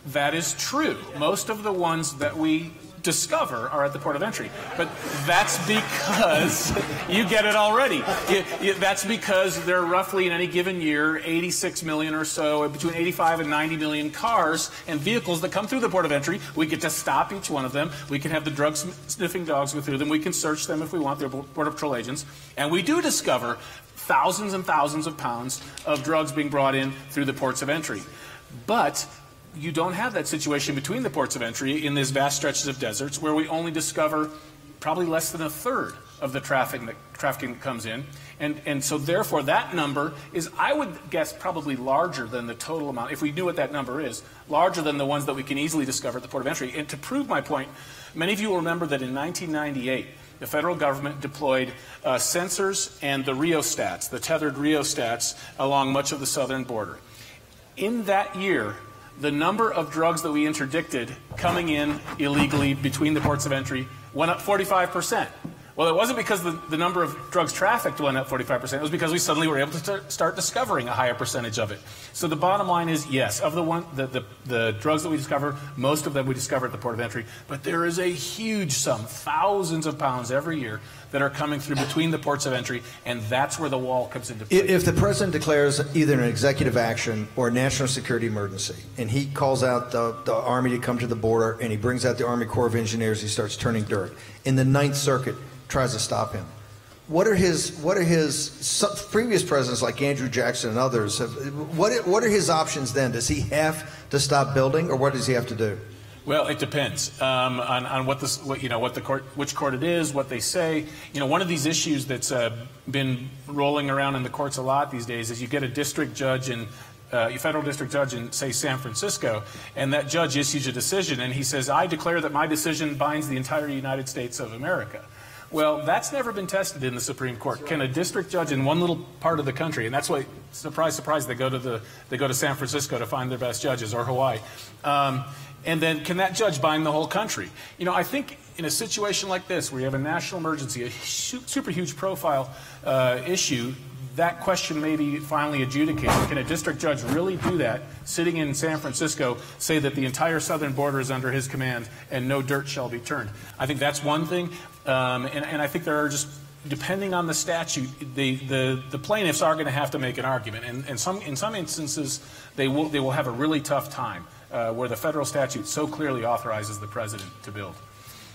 That is true. Most of the ones that we discover are at the port of entry. But that's because you get it already. That's because there are roughly in any given year 86 million or so, between 85 and 90 million cars and vehicles that come through the port of entry. We get to stop each one of them. We can have the drug sniffing dogs go through them. We can search them if we want. They're Border Patrol agents. And we do discover thousands and thousands of pounds of drugs being brought in through the ports of entry. But you don't have that situation between the ports of entry in these vast stretches of deserts where we only discover probably less than a third of the trafficking that comes in. And so therefore that number is, I would guess, probably larger than the total amount, if we knew what that number is, larger than the ones that we can easily discover at the port of entry. And to prove my point, many of you will remember that in 1998, the federal government deployed sensors and the rheostats, the tethered rheostats, along much of the southern border. In that year, the number of drugs that we interdicted coming in illegally between the ports of entry went up 45%. Well, it wasn't because the number of drugs trafficked went up 45%. It was because we suddenly were able to start discovering a higher percentage of it. So the bottom line is, yes, of the drugs that we discover, most of them we discover at the port of entry. But there is a huge sum, thousands of pounds every year, that are coming through between the ports of entry, and that's where the wall comes into play. If the president declares either an executive action or a national security emergency, and he calls out the Army to come to the border, and he brings out the Army Corps of Engineers, he starts turning dirt, and the Ninth Circuit tries to stop him, what are his previous presidents like Andrew Jackson and others, what are his options then? Does he have to stop building, or what does he have to do? Well, it depends on which court it is, what they say. One of these issues that's been rolling around in the courts a lot these days is you get a district judge a federal district judge in, say, San Francisco, and that judge issues a decision, and he says, "I declare that my decision binds the entire United States of America." Well, that's never been tested in the Supreme Court. Can a district judge in one little part of the country, and that's why, surprise, surprise, they go to San Francisco to find their best judges, or Hawaii. And then can that judge bind the whole country? I think in a situation like this, where you have a national emergency, a super huge profile issue, that question may be finally adjudicated. Can a district judge really do that, sitting in San Francisco, say that the entire southern border is under his command and no dirt shall be turned? I think that's one thing. And I think there are just, depending on the statute, the plaintiffs are going to have to make an argument. And in some instances, they will have a really tough time where the federal statute so clearly authorizes the president to build.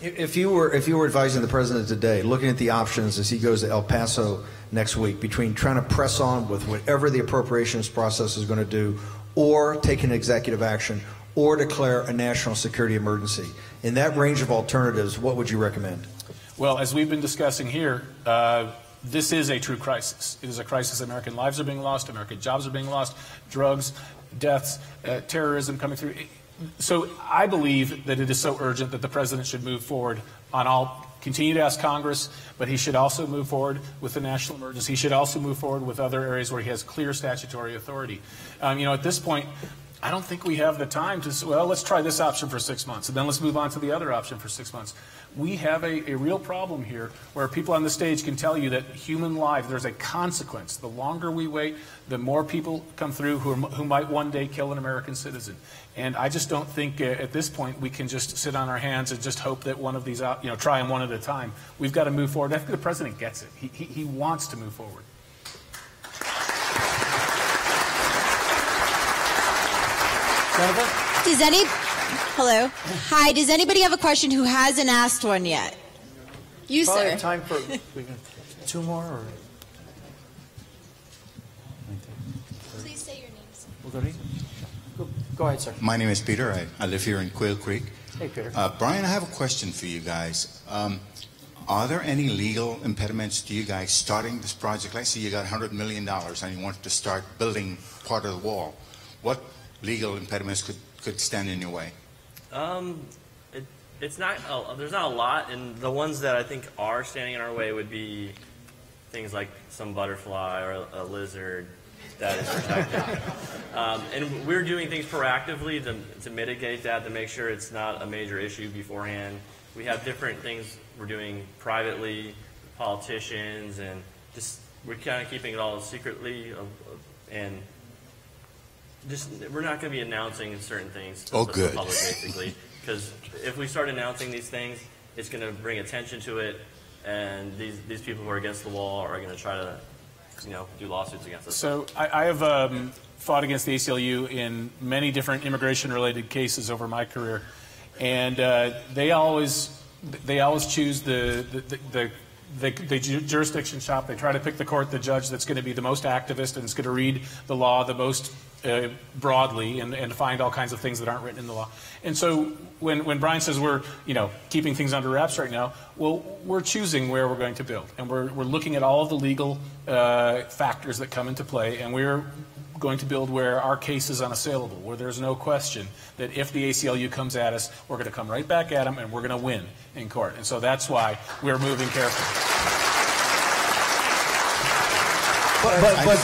If you were advising the president today, looking at the options as he goes to El Paso next week, between trying to press on with whatever the appropriations process is going to do, or take an executive action, or declare a national security emergency, in that range of alternatives, what would you recommend? Well, as we've been discussing here, this is a true crisis. It is a crisis. American lives are being lost. American jobs are being lost. Drugs, deaths, terrorism coming through. So I believe that it is so urgent that the president should move forward on all, continue to ask Congress, but he should also move forward with the national emergency. He should also move forward with other areas where he has clear statutory authority. At this point, I don't think we have the time to say, well, let's try this option for 6 months, and then let's move on to the other option for 6 months. We have a real problem here where people on the stage can tell you that human life, there's a consequence. The longer we wait, the more people come through who might one day kill an American citizen. And I just don't think at this point we can just sit on our hands and just hope that one of these, try them one at a time. We've got to move forward. I think the president gets it. He wants to move forward. Hello. Hi. Does anybody have a question who hasn't asked one yet? You, Probably sir. Have time for two more. Or? Please say your names. Go ahead, sir. My name is Peter. I live here in Quail Creek. Hey, Peter. Brian, I have a question for you guys. Are there any legal impediments to you guys starting this project? Let's say you got $100 million and you want to start building part of the wall. What legal impediments could stand in your way? It's not. There's not a lot, and the ones that I think are standing in our way would be things like some butterfly or a lizard that is protected. And we're doing things proactively to mitigate that, to make sure it's not a major issue beforehand. We have different things we're doing privately, politicians, and just we're kind of keeping it all secretly, and just we're not going to be announcing certain things to the public, basically. Because if we start announcing these things, it's going to bring attention to it, and these people who are against the wall are going to try to, do lawsuits against us. So I have fought against the ACLU in many different immigration-related cases over my career, and they always choose the jurisdiction shop. They try to pick the court, the judge that's going to be the most activist and is going to read the law the most broadly and find all kinds of things that aren't written in the law. And so when Brian says we're keeping things under wraps right now, well, we're choosing where we're going to build, and we're looking at all of the legal factors that come into play, and we're going to build where our case is unassailable, where there's no question that if the ACLU comes at us, we're going to come right back at them and we're going to win in court. And so that's why we're moving carefully.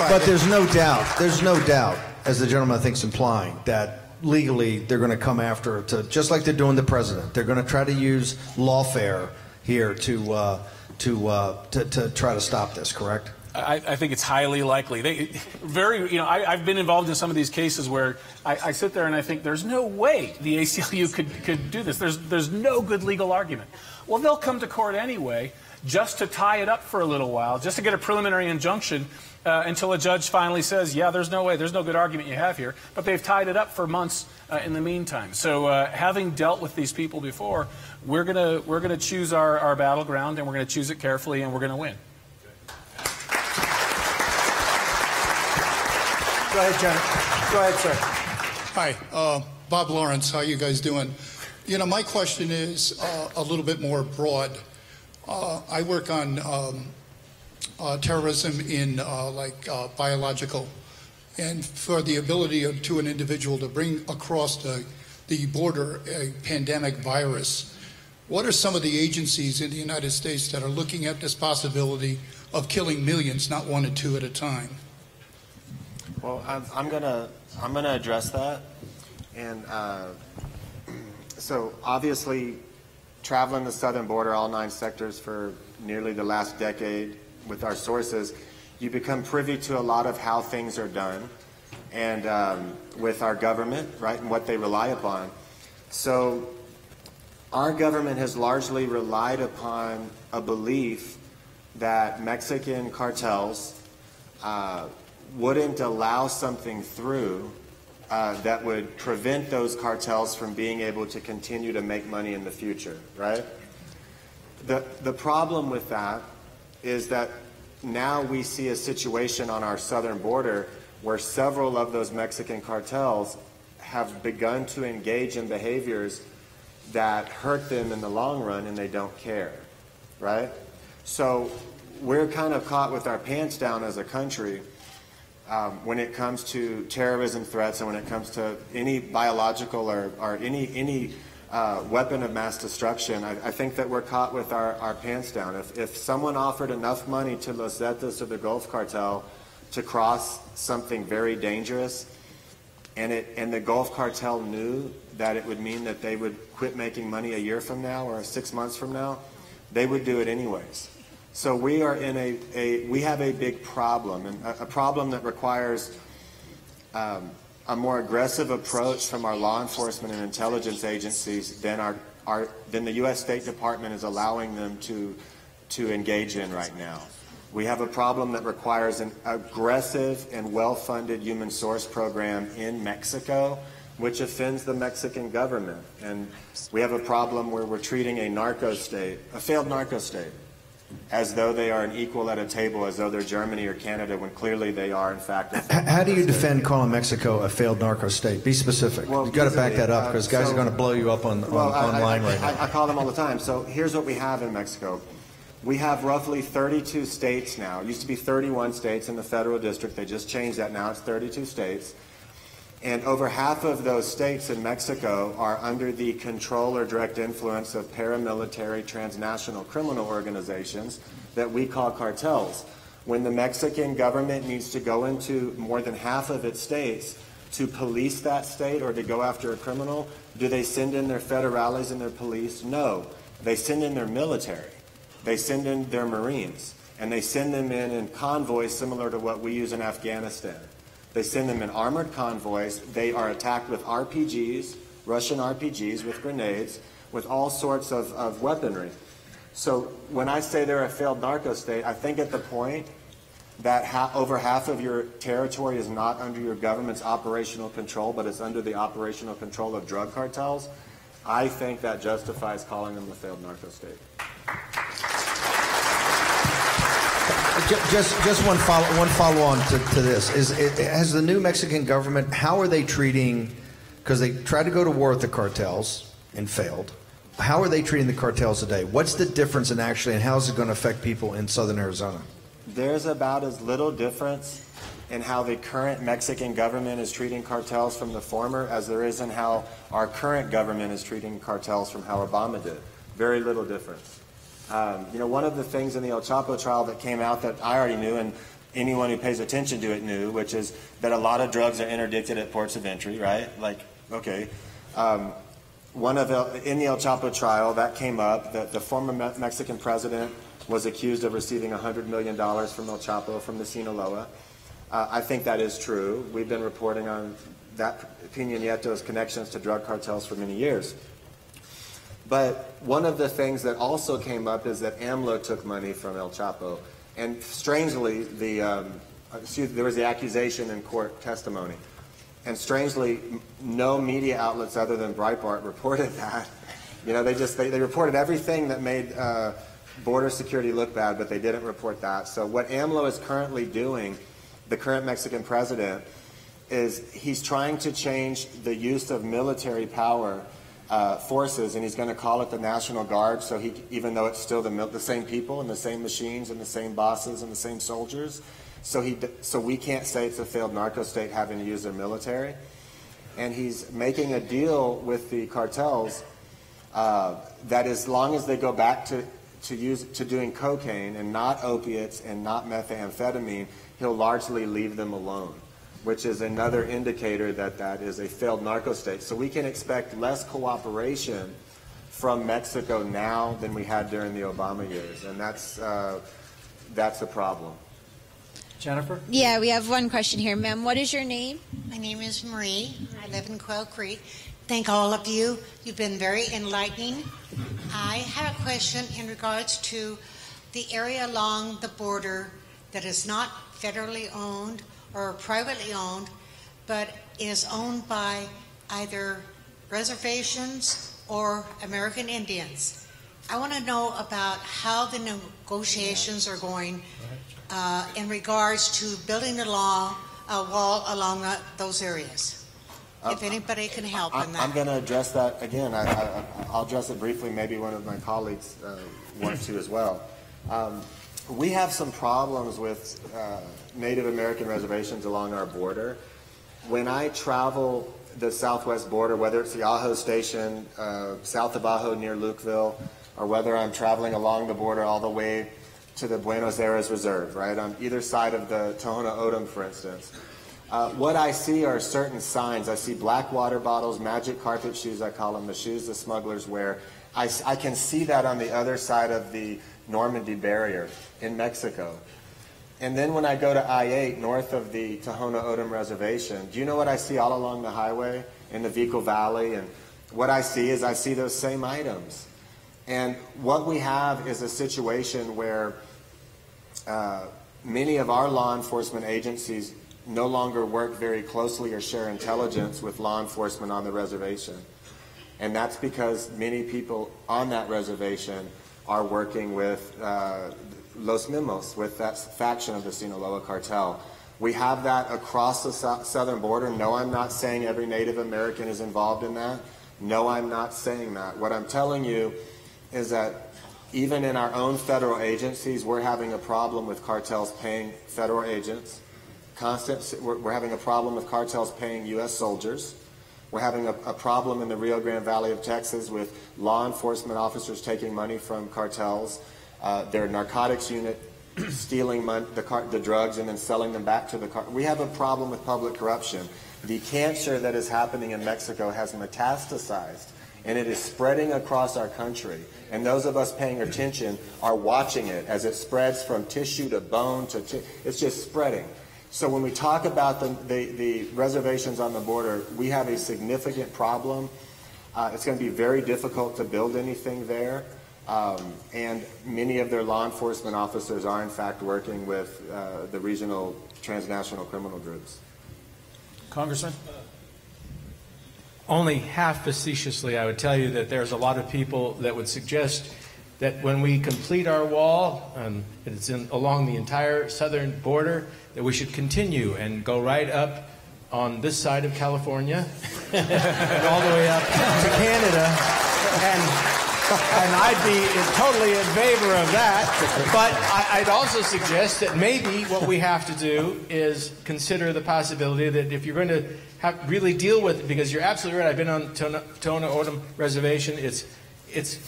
But there's no doubt, as the gentleman I think is implying, that legally they're going to come after, just like they're doing the president. They're going to try to use lawfare here to try to stop this, correct? I think it's highly likely. I've been involved in some of these cases where I sit there and I think there's no way the ACLU could do this. There's no good legal argument. Well, they'll come to court anyway just to tie it up for a little while, just to get a preliminary injunction until a judge finally says, yeah, there's no way, there's no good argument you have here. But they've tied it up for months in the meantime. So having dealt with these people before, we're gonna choose our battleground, and we're gonna choose it carefully, and we're gonna win. Go ahead, John. Go ahead, sir. Hi, Bob Lawrence. How you guys doing? My question is a little bit more broad. I work on terrorism in biological, and for the ability to an individual to bring across the border a pandemic virus. What are some of the agencies in the United States that are looking at this possibility of killing millions, not one or two at a time? Well, I'm gonna address that, and so obviously, traveling the southern border, all 9 sectors for nearly the last decade, with our sources, you become privy to a lot of how things are done, and with our government, right, and what they rely upon. So, our government has largely relied upon a belief that Mexican cartels wouldn't allow something through that would prevent those cartels from being able to continue to make money in the future, right? The problem with that is that now we see a situation on our southern border where several of those Mexican cartels have begun to engage in behaviors that hurt them in the long run, and they don't care, right? So we're kind of caught with our pants down as a country when it comes to terrorism threats, and when it comes to any biological or any weapon of mass destruction. I think that we're caught with our pants down. If someone offered enough money to Los Zetas or the Gulf Cartel to cross something very dangerous, and the Gulf Cartel knew that it would mean that they would quit making money a year from now or 6 months from now, they would do it anyways. So we are in we have a big problem, and a problem that requires a more aggressive approach from our law enforcement and intelligence agencies than the U.S. State Department is allowing them to engage in right now. We have a problem that requires an aggressive and well-funded human source program in Mexico, which offends the Mexican government. And we have a problem where we're treating a narco-state, a failed narco-state, as though they are an equal at a table, as though they're Germany or Canada, when clearly they are, in fact, a failed How do you defend calling Mexico a failed narco state? Be specific. Well, You've got to back that up, because guys are going to blow you up online right now. I call them all the time. So here's what we have in Mexico. We have roughly 32 states now. It used to be 31 states in the federal district. They just changed that. Now it's 32 states. And over half of those states in Mexico are under the control or direct influence of paramilitary transnational criminal organizations that we call cartels. When the Mexican government needs to go into more than half of its states to police that state or to go after a criminal, do they send in their federales and their police? No. They send in their military. They send in their Marines. And they send them in convoys similar to what we use in Afghanistan. They send them in armored convoys. They are attacked with RPGs Russian RPGs, with grenades, with all sorts of weaponry. So when I say they're a failed narco-state, I think at the point that over half of your territory is not under your government's operational control, but it's under the operational control of drug cartels, I think that justifies calling them a failed narco-state. Just one follow-on to this. Has the new Mexican government, how are they treating, because they tried to go to war with the cartels and failed, how are they treating the cartels today? What's the difference in actually, and how is it going to affect people in southern Arizona? There's about as little difference in how the current Mexican government is treating cartels from the former as there is in how our current government is treating cartels from how Obama did. Very little difference. One of the things in the El Chapo trial that came out that I already knew, and anyone who pays attention to it knew, which is that a lot of drugs are interdicted at ports of entry, right? Like, okay. In the El Chapo trial, that came up, that the former Mexican president was accused of receiving $100 million from El Chapo from the Sinaloa. I think that is true. We've been reporting on that Peña Nieto's connections to drug cartels for many years. But one of the things that also came up is that AMLO took money from El Chapo. And strangely, there was the accusation in court testimony. And strangely, no media outlets other than Breitbart reported that. They reported everything that made border security look bad, but they didn't report that. So what AMLO is currently doing, the current Mexican president, is he's trying to change the use of military power forces, and he's going to call it the National Guard. So even though it's still the same people and the same machines and the same bosses and the same soldiers, so we can't say it's a failed narco-state having to use their military. And he's making a deal with the cartels that as long as they go back to doing cocaine and not opiates and not methamphetamine, he'll largely leave them alone, which is another indicator that that is a failed narco-state. So we can expect less cooperation from Mexico now than we had during the Obama years, and that's a problem. Jennifer? Yeah, we have one question here. Ma'am, what is your name? My name is Marie. I live in Quail Creek. Thank all of you. You've been very enlightening. I have a question in regards to the area along the border that is not federally owned or privately owned, but is owned by either reservations or American Indians. I want to know about how the negotiations are going in regards to building a wall along those areas. If anybody can help in that. I'm going to address that again. I'll address it briefly. Maybe one of my colleagues wants to as well. We have some problems with Native American reservations along our border. When I travel the southwest border, whether it's the Ajo Station, south of Ajo near Lukeville, or whether I'm traveling along the border all the way to the Buenos Aires Reserve, right, on either side of the Tohono O'odham, for instance, what I see are certain signs. I see black water bottles, magic carpet shoes, I call them, the shoes the smugglers wear. I can see that on the other side of the Normandy barrier in Mexico. And then when I go to I-8 north of the Tohono O'odham Reservation, do you know what I see all along the highway in the Vico Valley? And what I see is I see those same items. And what we have is a situation where many of our law enforcement agencies no longer work very closely or share intelligence with law enforcement on the reservation. And that's because many people on that reservation are working with Los Mimos, with that faction of the Sinaloa cartel. We have that across the southern border. No, I'm not saying every Native American is involved in that. No, I'm not saying that. What I'm telling you is that even in our own federal agencies, we're having a problem with cartels paying federal agents. We're having a problem with cartels paying U.S. soldiers. We're having a problem in the Rio Grande Valley of Texas with law enforcement officers taking money from cartels. Their narcotics unit stealing the drugs and then selling them back to the cartel. We have a problem with public corruption. The cancer that is happening in Mexico has metastasized, and it is spreading across our country. And those of us paying attention are watching it as it spreads from tissue to bone to it's just spreading. So when we talk about the reservations on the border, we have a significant problem It's going to be very difficult to build anything there. And many of their law enforcement officers are in fact working with the regional transnational criminal groups. Congressman? Only half facetiously, I would tell you that there's a lot of people that would suggest that when we complete our wall, and it's along the entire southern border, that we should continue and go right up on this side of California and all the way up to Canada. And I'd be totally in favor of that. But I'd also suggest that maybe what we have to do is consider the possibility that if you're going to really deal with it, because you're absolutely right, I've been on Tohono O'odham Reservation, it's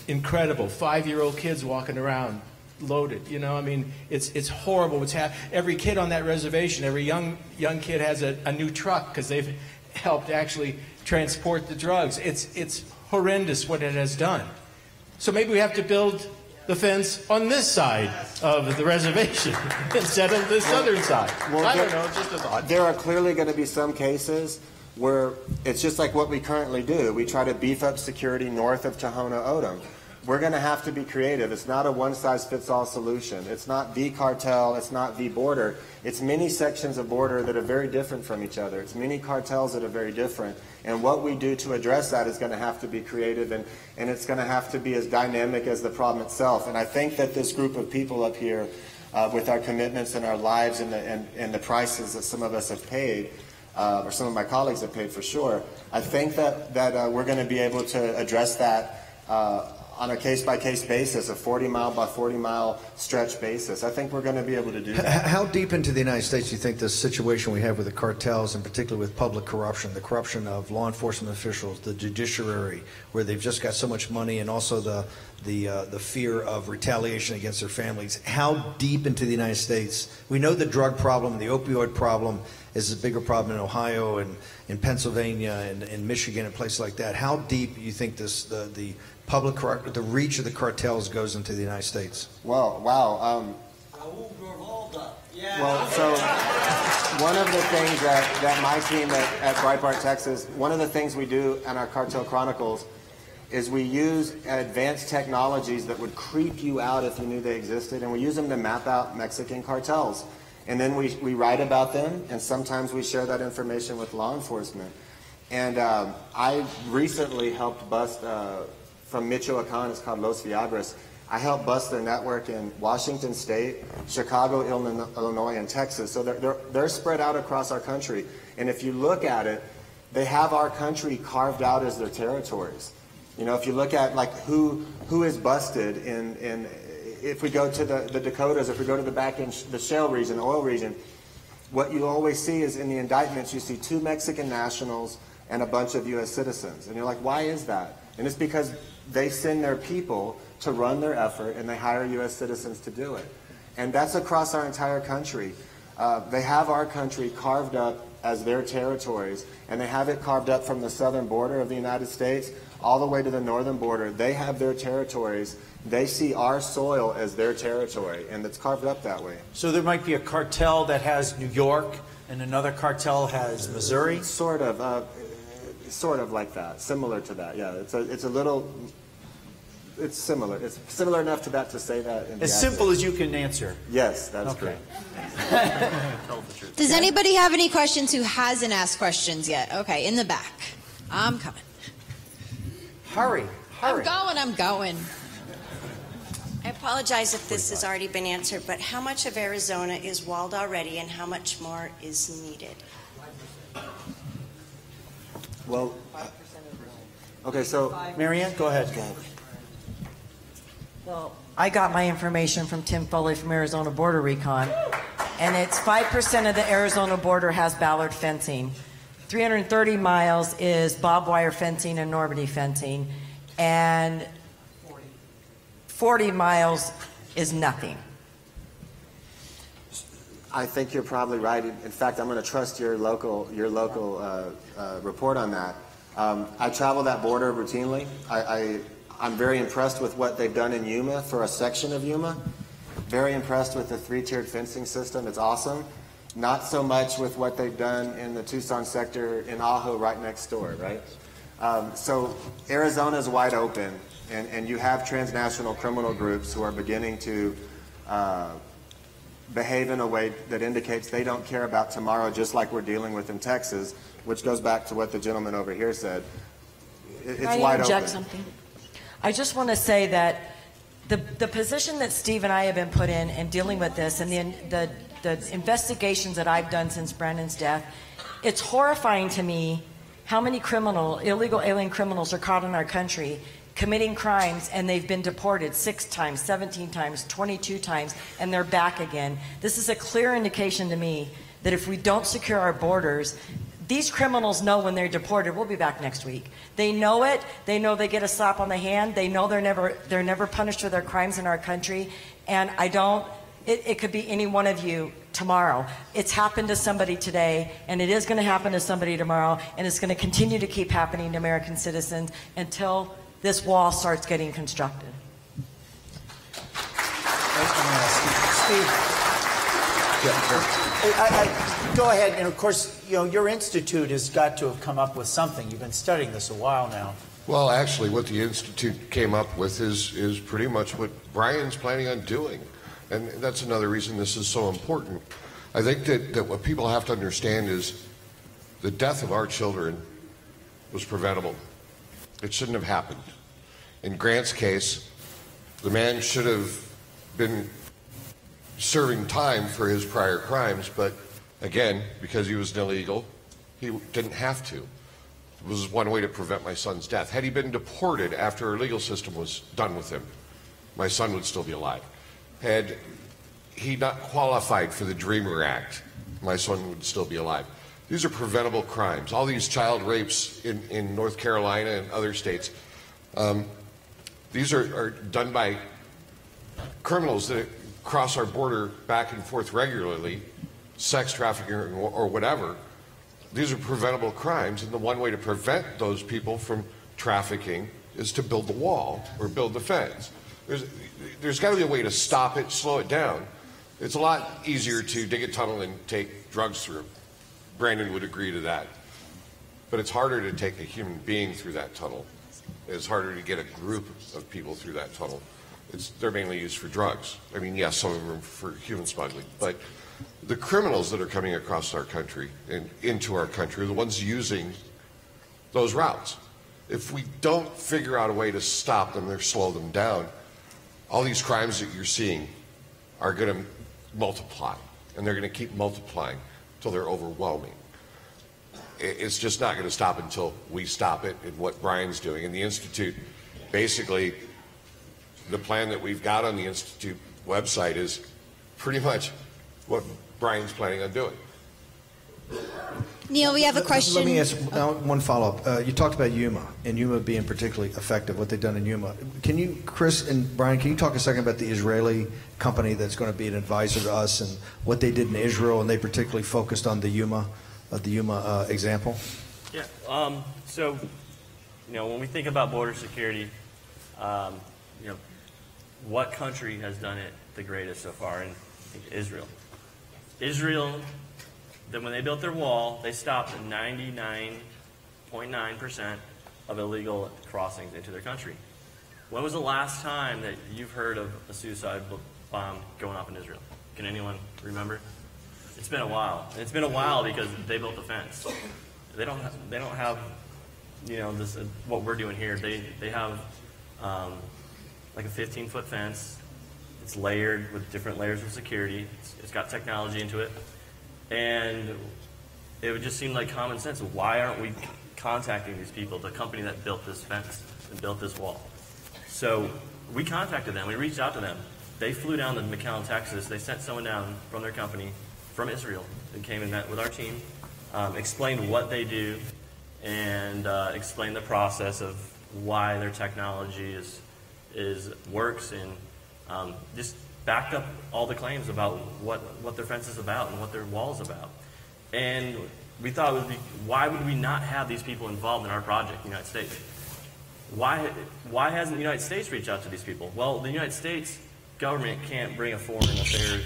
incredible. 5-year-old kids walking around loaded, you know, I mean, it's horrible what's happening. Every kid on that reservation, every young kid has a new truck because they've helped actually transport the drugs. It's horrendous what it has done. So maybe we have to build the fence on this side of the reservation instead of the southern side. Well, I don't know, just a thought. There are clearly going to be some cases where it's just like what we currently do. We try to beef up security north of Tohono O'odham. We're going to have to be creative. It's not a one-size-fits-all solution. It's not the cartel. It's not the border. It's many sections of border that are very different from each other. It's many cartels that are very different. And what we do to address that is going to have to be creative, and it's going to have to be as dynamic as the problem itself. And I think that this group of people up here, with our commitments and our lives and the prices that some of us have paid, or some of my colleagues have paid for sure, I think that we're going to be able to address that on a case-by-case basis, a 40-mile by 40-mile stretch basis. I think we're going to be able to do that. How deep into the United States do you think this situation we have with the cartels, and particularly with public corruption, the corruption of law enforcement officials, the judiciary, where they've just got so much money, and also the fear of retaliation against their families, how deep into the United States? We know the drug problem, the opioid problem is a bigger problem in Ohio and in Pennsylvania and in Michigan and places like that. How deep do you think the public the reach of the cartels goes into the United States? Well, wow. Well, so one of the things that my team at Breitbart, Texas, one of the things we do in our Cartel Chronicles is we use advanced technologies that would creep you out if you knew they existed, and we use them to map out Mexican cartels. And then we write about them, and sometimes we share that information with law enforcement. And I recently helped bust, from Michoacan, it's called Los Viagras, I helped bust their network in Washington State, Chicago, Illinois, and Texas. So they're spread out across our country. And if you look at it, they have our country carved out as their territories. You know, if you look at like who is busted in if we go to the Dakotas, if we go to the back in the shale region, the oil region, what you always see is in the indictments you see 2 Mexican nationals and a bunch of U.S. citizens. And you're like, why is that? And it's because they send their people to run their effort, and they hire U.S. citizens to do it. And that's across our entire country. They have our country carved up as their territories, and they have it carved up from the southern border of the United States all the way to the northern border. They have their territories. They see our soil as their territory, and it's carved up that way. So there might be a cartel that has New York, and another cartel has Missouri? Sort of like that, similar to that, yeah. It's similar. It's similar enough to that to say that. As simple as you can answer. Yes, that's okay. Great. Does anybody have any questions who hasn't asked questions yet? Okay, in the back. I'm coming. Hurry. I'm going. I apologize if this has already been answered, but how much of Arizona is walled already and how much more is needed? Well, okay, so Marianne, go ahead. Well, I got my information from Tim Foley from Arizona Border Recon, and it's 5% of the Arizona border has Ballard fencing. 330 miles is barbed wire fencing and Normandy fencing, and 40 miles is nothing. I think you're probably right. In fact, I'm going to trust your local report on that. I travel that border routinely. I'm very impressed with what they've done in Yuma for a section of Yuma. Very impressed with the 3-tiered fencing system. It's awesome. Not so much with what they've done in the Tucson sector in Ajo right next door, right? So Arizona is wide open, and you have transnational criminal groups who are beginning to behave in a way that indicates they don't care about tomorrow, just like we're dealing with in Texas, which goes back to what the gentleman over here said. It's Can I wide interject open. something? I just want to say that the position that Steve and I have been put in dealing with this, and the investigations that I've done since Brandon's death, it's horrifying to me how many illegal alien criminals are caught in our country committing crimes, and they've been deported 6 times, 17 times, 22 times, and they're back again. This is a clear indication to me that if we don't secure our borders, these criminals know when they're deported, we'll be back next week. They know it. They know they get a slap on the hand. They know they're never punished for their crimes in our country. And it could be any one of you tomorrow. It's happened to somebody today, and it is going to happen to somebody tomorrow, and it's going to continue to keep happening to American citizens until this wall starts getting constructed. Steve. Go ahead, and of course, your institute has got to have come up with something. You've been studying this a while now. Well, actually, what the Institute came up with is pretty much what Brian's planning on doing. And that's another reason this is so important. I think that what people have to understand is the death of our children was preventable. It shouldn't have happened. In Grant's case, the man should have been serving time for his prior crimes, but again, because he was an illegal, he didn't have to. It was one way to prevent my son's death. Had he been deported after our legal system was done with him, my son would still be alive. Had he not qualified for the Dreamer Act, my son would still be alive. These are preventable crimes. All these child rapes in North Carolina and other states, these are done by criminals that cross our border back and forth regularly, sex trafficking or whatever. These are preventable crimes, and the one way to prevent those people from trafficking is to build the wall or build the fence. There's got to be a way to stop it, slow it down. It's a lot easier to dig a tunnel and take drugs through. Brandon would agree to that. But it's harder to take a human being through that tunnel. It's harder to get a group of people through that tunnel. They're mainly used for drugs. I mean, yes, some of them are for human smuggling, but the criminals that are coming across our country and into our country are the ones using those routes. If we don't figure out a way to stop them or slow them down, all these crimes that you're seeing are going to multiply, and they're going to keep multiplying until they're overwhelming. It's just not going to stop until we stop it, and what Brian's doing. And the Institute, basically, the plan that we've got on the Institute website is pretty much what Brian's planning on doing. Neil, we have a question. Let me ask one follow-up. You talked about Yuma, and Yuma being particularly effective, what they've done in Yuma. Can you, Chris and Brian, can you talk a second about the Israeli company that's going to be an advisor to us and what they did in Israel, and they particularly focused on the Yuma example? Yeah. So, when we think about border security, what country has done it the greatest so far? And I think Israel. Israel, then when they built their wall, they stopped 99.9% of illegal crossings into their country. When was the last time that you've heard of a suicide bomb going off in Israel? Can anyone remember? It's been a while. And it's been a while because they built the fence. They don't have this what we're doing here. They have like a 15-foot fence. It's layered with different layers of security. It's got technology into it. And it would just seem like common sense. Why aren't we contacting these people, the company that built this fence and built this wall? So we contacted them. We reached out to them. They flew down to McAllen, Texas. They sent someone down from their company, from Israel, and came and met with our team, explained what they do, and explained the process of why their technology works, and just backed up all the claims about what their fence is about and what their wall is about. And we thought it would be, why would we not have these people involved in our project in the United States? Why hasn't the United States reached out to these people? Well, the United States government can't bring a foreign affair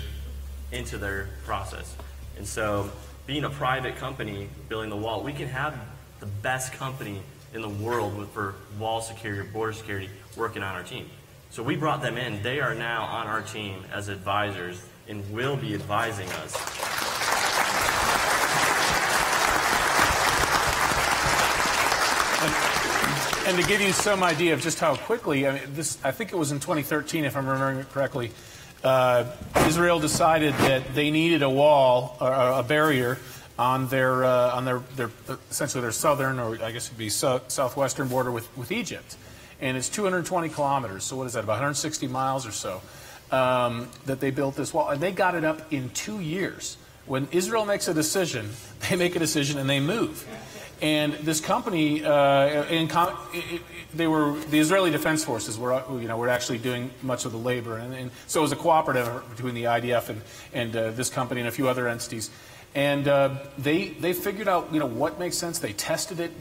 into their process. And so being a private company building the wall, we can have the best company in the world for wall security or border security working on our team. So we brought them in. They are now on our team as advisors and will be advising us. And to give you some idea of just how quickly, I think it was in 2013, if I'm remembering it correctly, Israel decided that they needed a wall or a barrier on their essentially their southern, or I guess it'd be southwestern border with Egypt, and it's 220 kilometers. So what is that? About 160 miles or so. That they built this wall, and they got it up in 2 years. When Israel makes a decision, they make a decision and they move. And this company, the Israeli Defense Forces were actually doing much of the labor, and so it was a cooperative effort between the IDF and this company and a few other entities. And they figured out what makes sense. They tested it.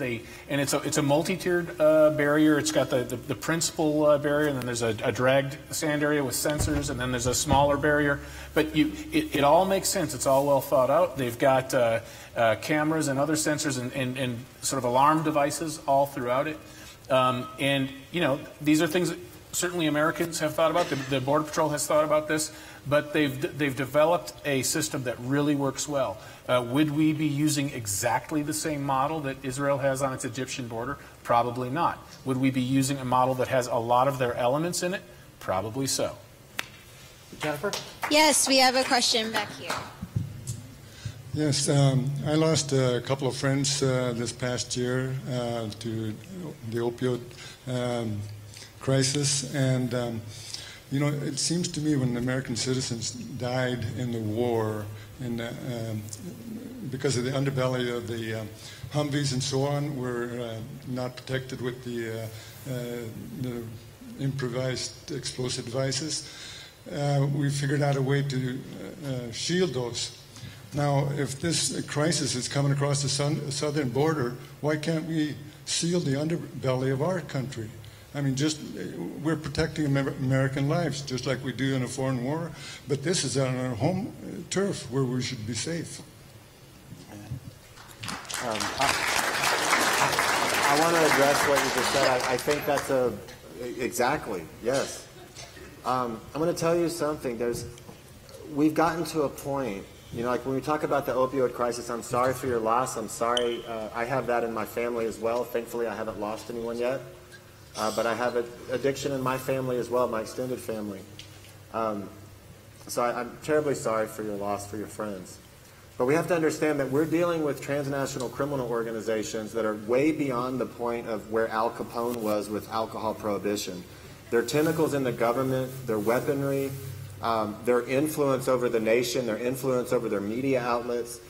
And it's a multi-tiered barrier. It's got the principal barrier, and then there's a dragged sand area with sensors, and then there's a smaller barrier. But it all makes sense. It's all well thought out. They've got cameras and other sensors and sort of alarm devices all throughout it. And these are things that certainly Americans have thought about. The Border Patrol has thought about this. But they've developed a system that really works well. Would we be using exactly the same model that Israel has on its Egyptian border? Probably not. Would we be using a model that has a lot of their elements in it? Probably so. Jennifer? Yes, we have a question back here. Yes, I lost a couple of friends this past year to the opioid crisis, and it seems to me when American citizens died in the war, and because of the underbelly of the Humvees and so on, were not protected with the improvised explosive devices, we figured out a way to shield those. Now, if this crisis is coming across the southern border, why can't we seal the underbelly of our country? I mean, we're protecting American lives, just like we do in a foreign war, but this is on our home turf where we should be safe. I want to address what you just said. I think that's exactly, yes. I'm going to tell you something. We've gotten to a point, like when we talk about the opioid crisis, I'm sorry for your loss. I'm sorry. I have that in my family as well. Thankfully, I haven't lost anyone yet. But I have addiction in my family as well, my extended family. So I'm terribly sorry for your loss, for your friends. But we have to understand that we're dealing with transnational criminal organizations that are way beyond the point of where Al Capone was with alcohol prohibition. Their tentacles in the government, their weaponry, their influence over the nation, their influence over their media outlets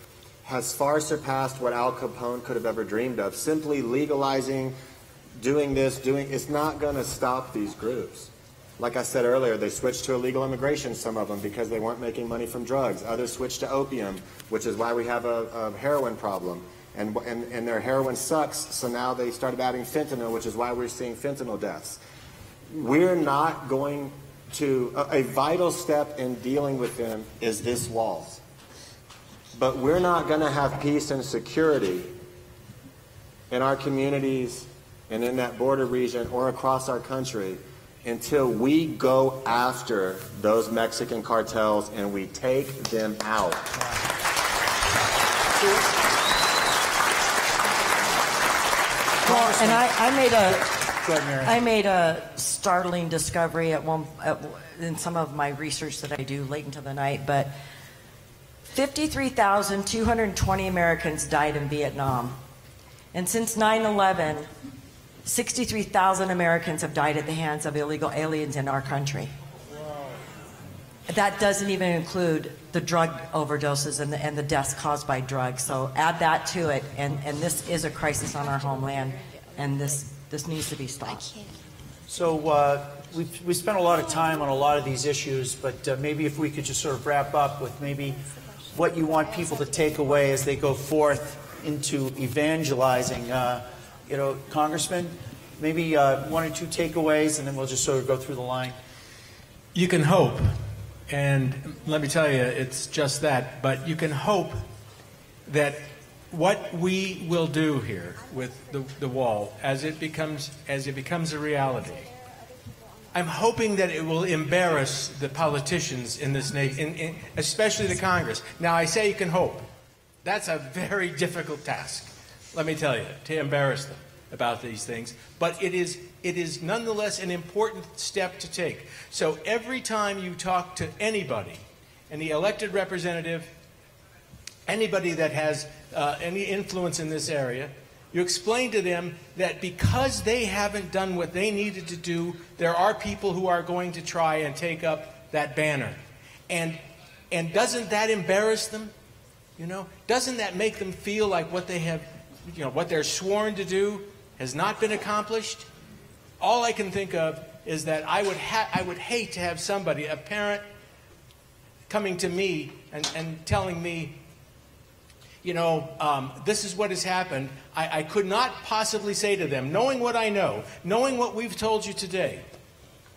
has far surpassed what Al Capone could have ever dreamed of. Simply legalizing it's not going to stop these groups. Like I said earlier, they switched to illegal immigration, some of them, because they weren't making money from drugs. Others switched to opium, which is why we have a heroin problem. And their heroin sucks, so now they started adding fentanyl, which is why we're seeing fentanyl deaths. We're not going to, a vital step in dealing with them is this wall. But we're not going to have peace and security in our communities and in that border region or across our country until we go after those Mexican cartels and we take them out. Well, and I made a startling discovery in some of my research that I do late into the night, but 53,220 Americans died in Vietnam. And since 9/11, 63,000 Americans have died at the hands of illegal aliens in our country. That doesn't even include the drug overdoses and the deaths caused by drugs. So add that to it, and this is a crisis on our homeland, and this needs to be stopped. So we spent a lot of time on a lot of these issues, but maybe if we could just sort of wrap up with maybe what you want people to take away as they go forth into evangelizing. Congressman, maybe one or two takeaways, and then we'll just sort of go through the line. You can hope, and let me tell you, it's just that. But you can hope that what we will do here with the wall as it becomes a reality, I'm hoping that it will embarrass the politicians in this nation, especially the Congress. Now, I say you can hope. That's a very difficult task, let me tell you, to embarrass them about these things. But it is nonetheless an important step to take. So every time you talk to anybody, any elected representative, anybody that has any influence in this area, you explain to them that because they haven't done what they needed to do, there are people who are going to try and take up that banner. And doesn't that embarrass them? You know, doesn't that make them feel like what they have, you know, what they're sworn to do has not been accomplished? All I can think of is that I would hate to have somebody, a parent, coming to me and telling me, you know, this is what has happened. I could not possibly say to them, knowing what I know, knowing what we've told you today,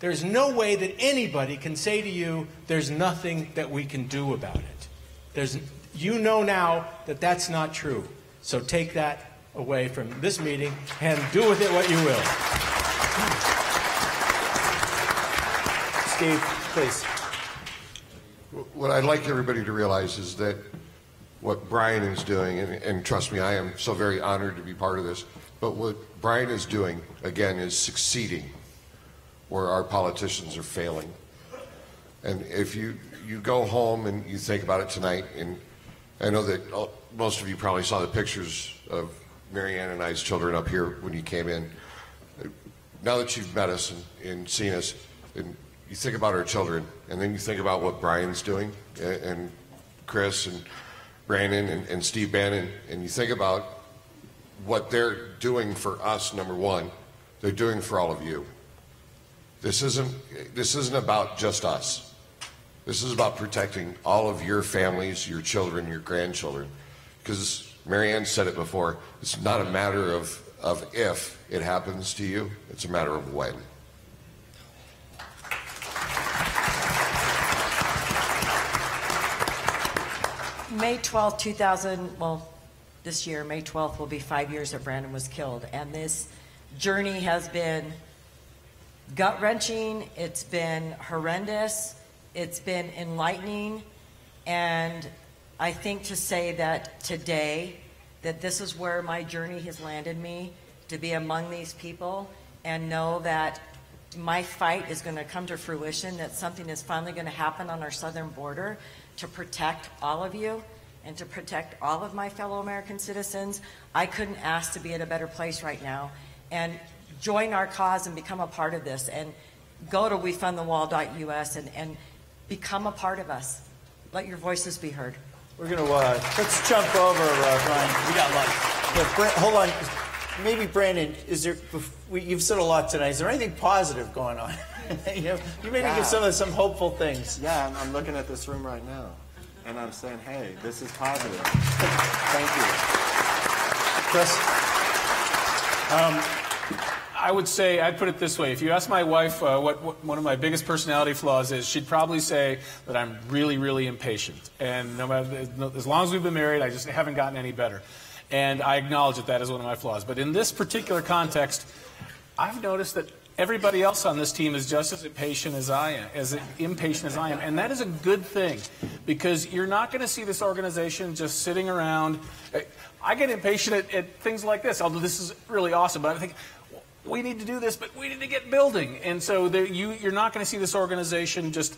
there's no way that anybody can say to you, there's nothing that we can do about it. You know now that that's not true. So take that away from this meeting and do with it what you will. Steve, please. What I'd like everybody to realize is that what Brian is doing, and trust me, I am so very honored to be part of this, but what Brian is doing, again, is succeeding where our politicians are failing. And if you go home and you think about it tonight, and I know that most of you probably saw the pictures of Marianne and I's children up here when you came in. Now that you've met us and seen us, and you think about our children, and then you think about what Brian's doing, and Chris, and Brandon, and Steve Bannon, and you think about what they're doing for us, number one, they're doing for all of you. This isn't about just us. This is about protecting all of your families, your children, your grandchildren. Because Marianne said it before, it's not a matter of if it happens to you, it's a matter of when. May 12th, this year, May 12th, will be 5 years that Brandon was killed. And this journey has been gut-wrenching, it's been horrendous, it's been enlightening, and I think to say that today, that this is where my journey has landed me, to be among these people and know that my fight is going to come to fruition, that something is finally going to happen on our southern border to protect all of you and to protect all of my fellow American citizens. I couldn't ask to be at a better place right now. And join our cause and become a part of this, and go to wefundthewall.us and become a part of us. Let your voices be heard. We're going to, let's jump over, Brian. We got lunch. Hold on. Maybe, Brandon, you've said a lot tonight. Is there anything positive going on? you maybe give some hopeful things. Yeah, I'm looking at this room right now, and I'm saying, hey, this is positive. Thank you. Chris? I would say, I'd put it this way. If you ask my wife what one of my biggest personality flaws is, she'd probably say that I'm really, really impatient. And no matter, as long as we've been married, I just haven't gotten any better. And I acknowledge that is one of my flaws. But in this particular context, I've noticed that everybody else on this team is just as impatient as I am, and that is a good thing, because you're not going to see this organization just sitting around. I get impatient at things like this, although this is really awesome, but I think we need to do this, but we need to get building. And so you're not going to see this organization just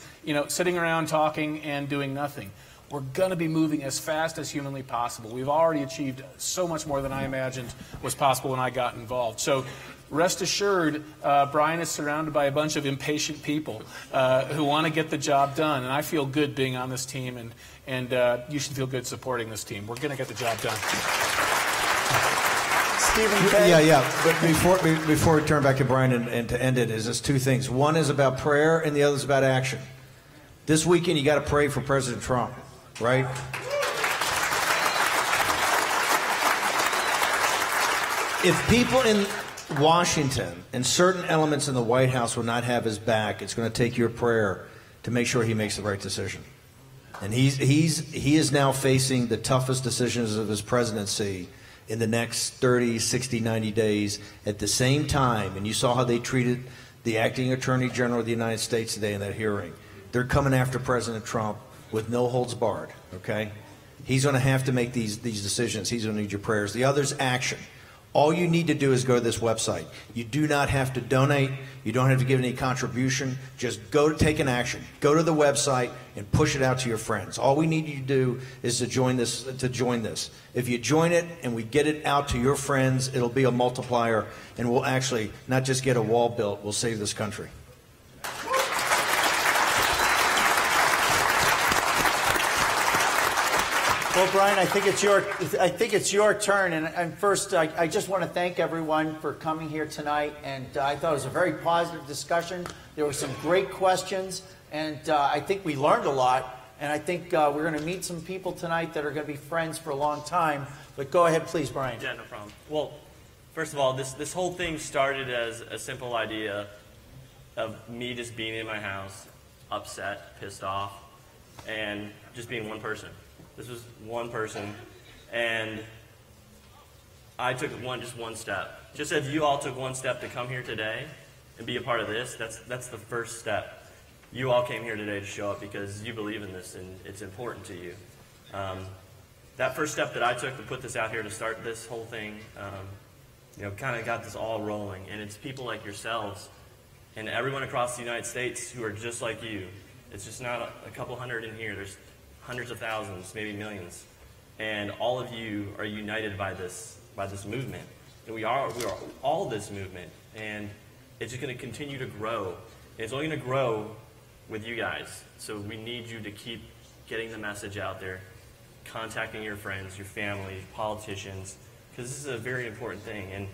sitting around talking and doing nothing. We're going to be moving as fast as humanly possible. We've already achieved so much more than I imagined was possible when I got involved. So rest assured, Brian is surrounded by a bunch of impatient people who want to get the job done. And I feel good being on this team, and you should feel good supporting this team. We're going to get the job done. But before we turn back to Brian and to end it, is this two things. One is about prayer, and the other is about action. This weekend, you got to pray for President Trump, right? If people in Washington and certain elements in the White House will not have his back, it's going to take your prayer to make sure he makes the right decision. And he is now facing the toughest decisions of his presidency in the next 30, 60, 90 days at the same time. And you saw how they treated the acting Attorney General of the United States today in that hearing. They're coming after President Trump with no holds barred, okay? He's going to have to make these decisions. He's going to need your prayers. The other's action. All you need to do is go to this website. You do not have to donate. You don't have to give any contribution. Just go to take an action. Go to the website and push it out to your friends. All we need you to do is to join this. If you join it and we get it out to your friends, it'll be a multiplier, and we'll actually not just get a wall built, we'll save this country. Well, Brian, I think it's your turn. And first, I just want to thank everyone for coming here tonight. And I thought it was a very positive discussion. There were some great questions, and I think we learned a lot. And I think we're going to meet some people tonight that are going to be friends for a long time. But go ahead, please, Brian. Yeah, no problem. Well, first of all, this whole thing started as a simple idea of me just being in my house, upset, pissed off, and just being one person. This was one person, and I took just one step. Just as you all took one step to come here today and be a part of this, that's the first step. You all came here today to show up because you believe in this and it's important to you. That first step that I took to put this out here to start this whole thing, kind of got this all rolling. And it's people like yourselves and everyone across the United States who are just like you. It's just not a couple hundred in here. There's hundreds of thousands, maybe millions, and all of you are united by this movement. And we are all this movement, and it's just going to continue to grow. And it's only going to grow with you guys. So we need you to keep getting the message out there, contacting your friends, your family, politicians, because this is a very important thing. And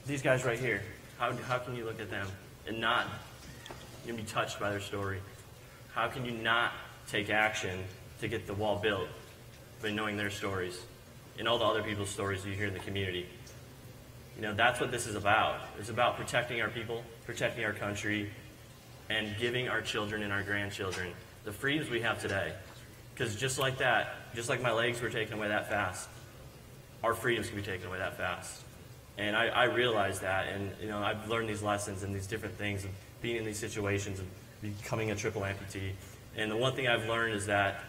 these guys right here, how can you look at them and not be touched by their story? How can you not take action to get the wall built by knowing their stories and all the other people's stories you hear in the community? That's what this is about. It's about protecting our people, protecting our country, and giving our children and our grandchildren the freedoms we have today. Because just like that, just like my legs were taken away that fast, our freedoms can be taken away that fast. And I realize that, and I've learned these lessons and these different things of being in these situations of becoming a triple amputee. And the one thing I've learned is that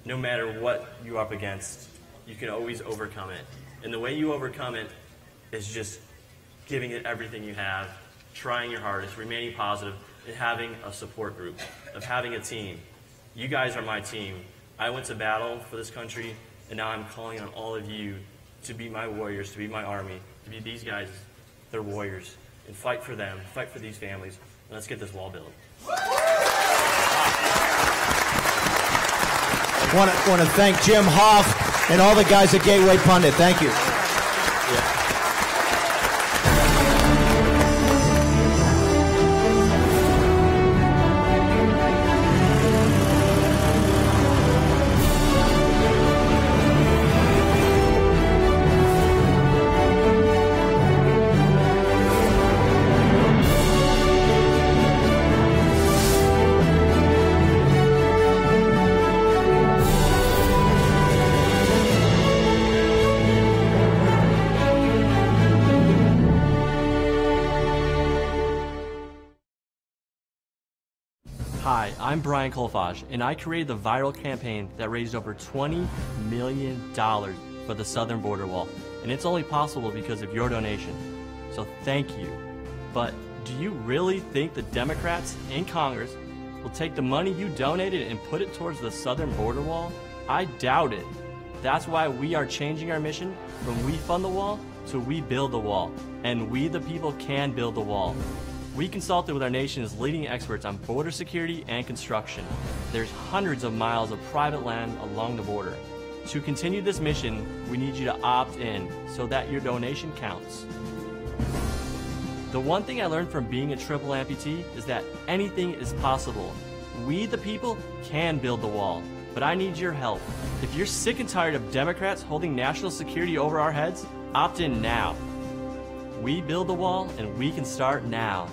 no matter what you're up against, you can always overcome it. And the way you overcome it is just giving it everything you have, trying your hardest, remaining positive, and having a support group, of having a team. You guys are my team. I went to battle for this country, and now I'm calling on all of you to be my warriors, to be my army, to be these guys, they're warriors, and fight for them, fight for these families, and let's get this wall built. I want to thank Jim Hoff and all the guys at Gateway Pundit. Thank you. Hi, I'm Brian Kolfage, and I created the viral campaign that raised over $20 million for the southern border wall. And it's only possible because of your donation. So thank you. But do you really think the Democrats in Congress will take the money you donated and put it towards the southern border wall? I doubt it. That's why we are changing our mission from we fund the wall to we build the wall. And we the people can build the wall. We consulted with our nation's leading experts on border security and construction. There's hundreds of miles of private land along the border. To continue this mission, we need you to opt in so that your donation counts. The one thing I learned from being a triple amputee is that anything is possible. We, the people, can build the wall, but I need your help. If you're sick and tired of Democrats holding national security over our heads, opt in now. We build the wall, and we can start now.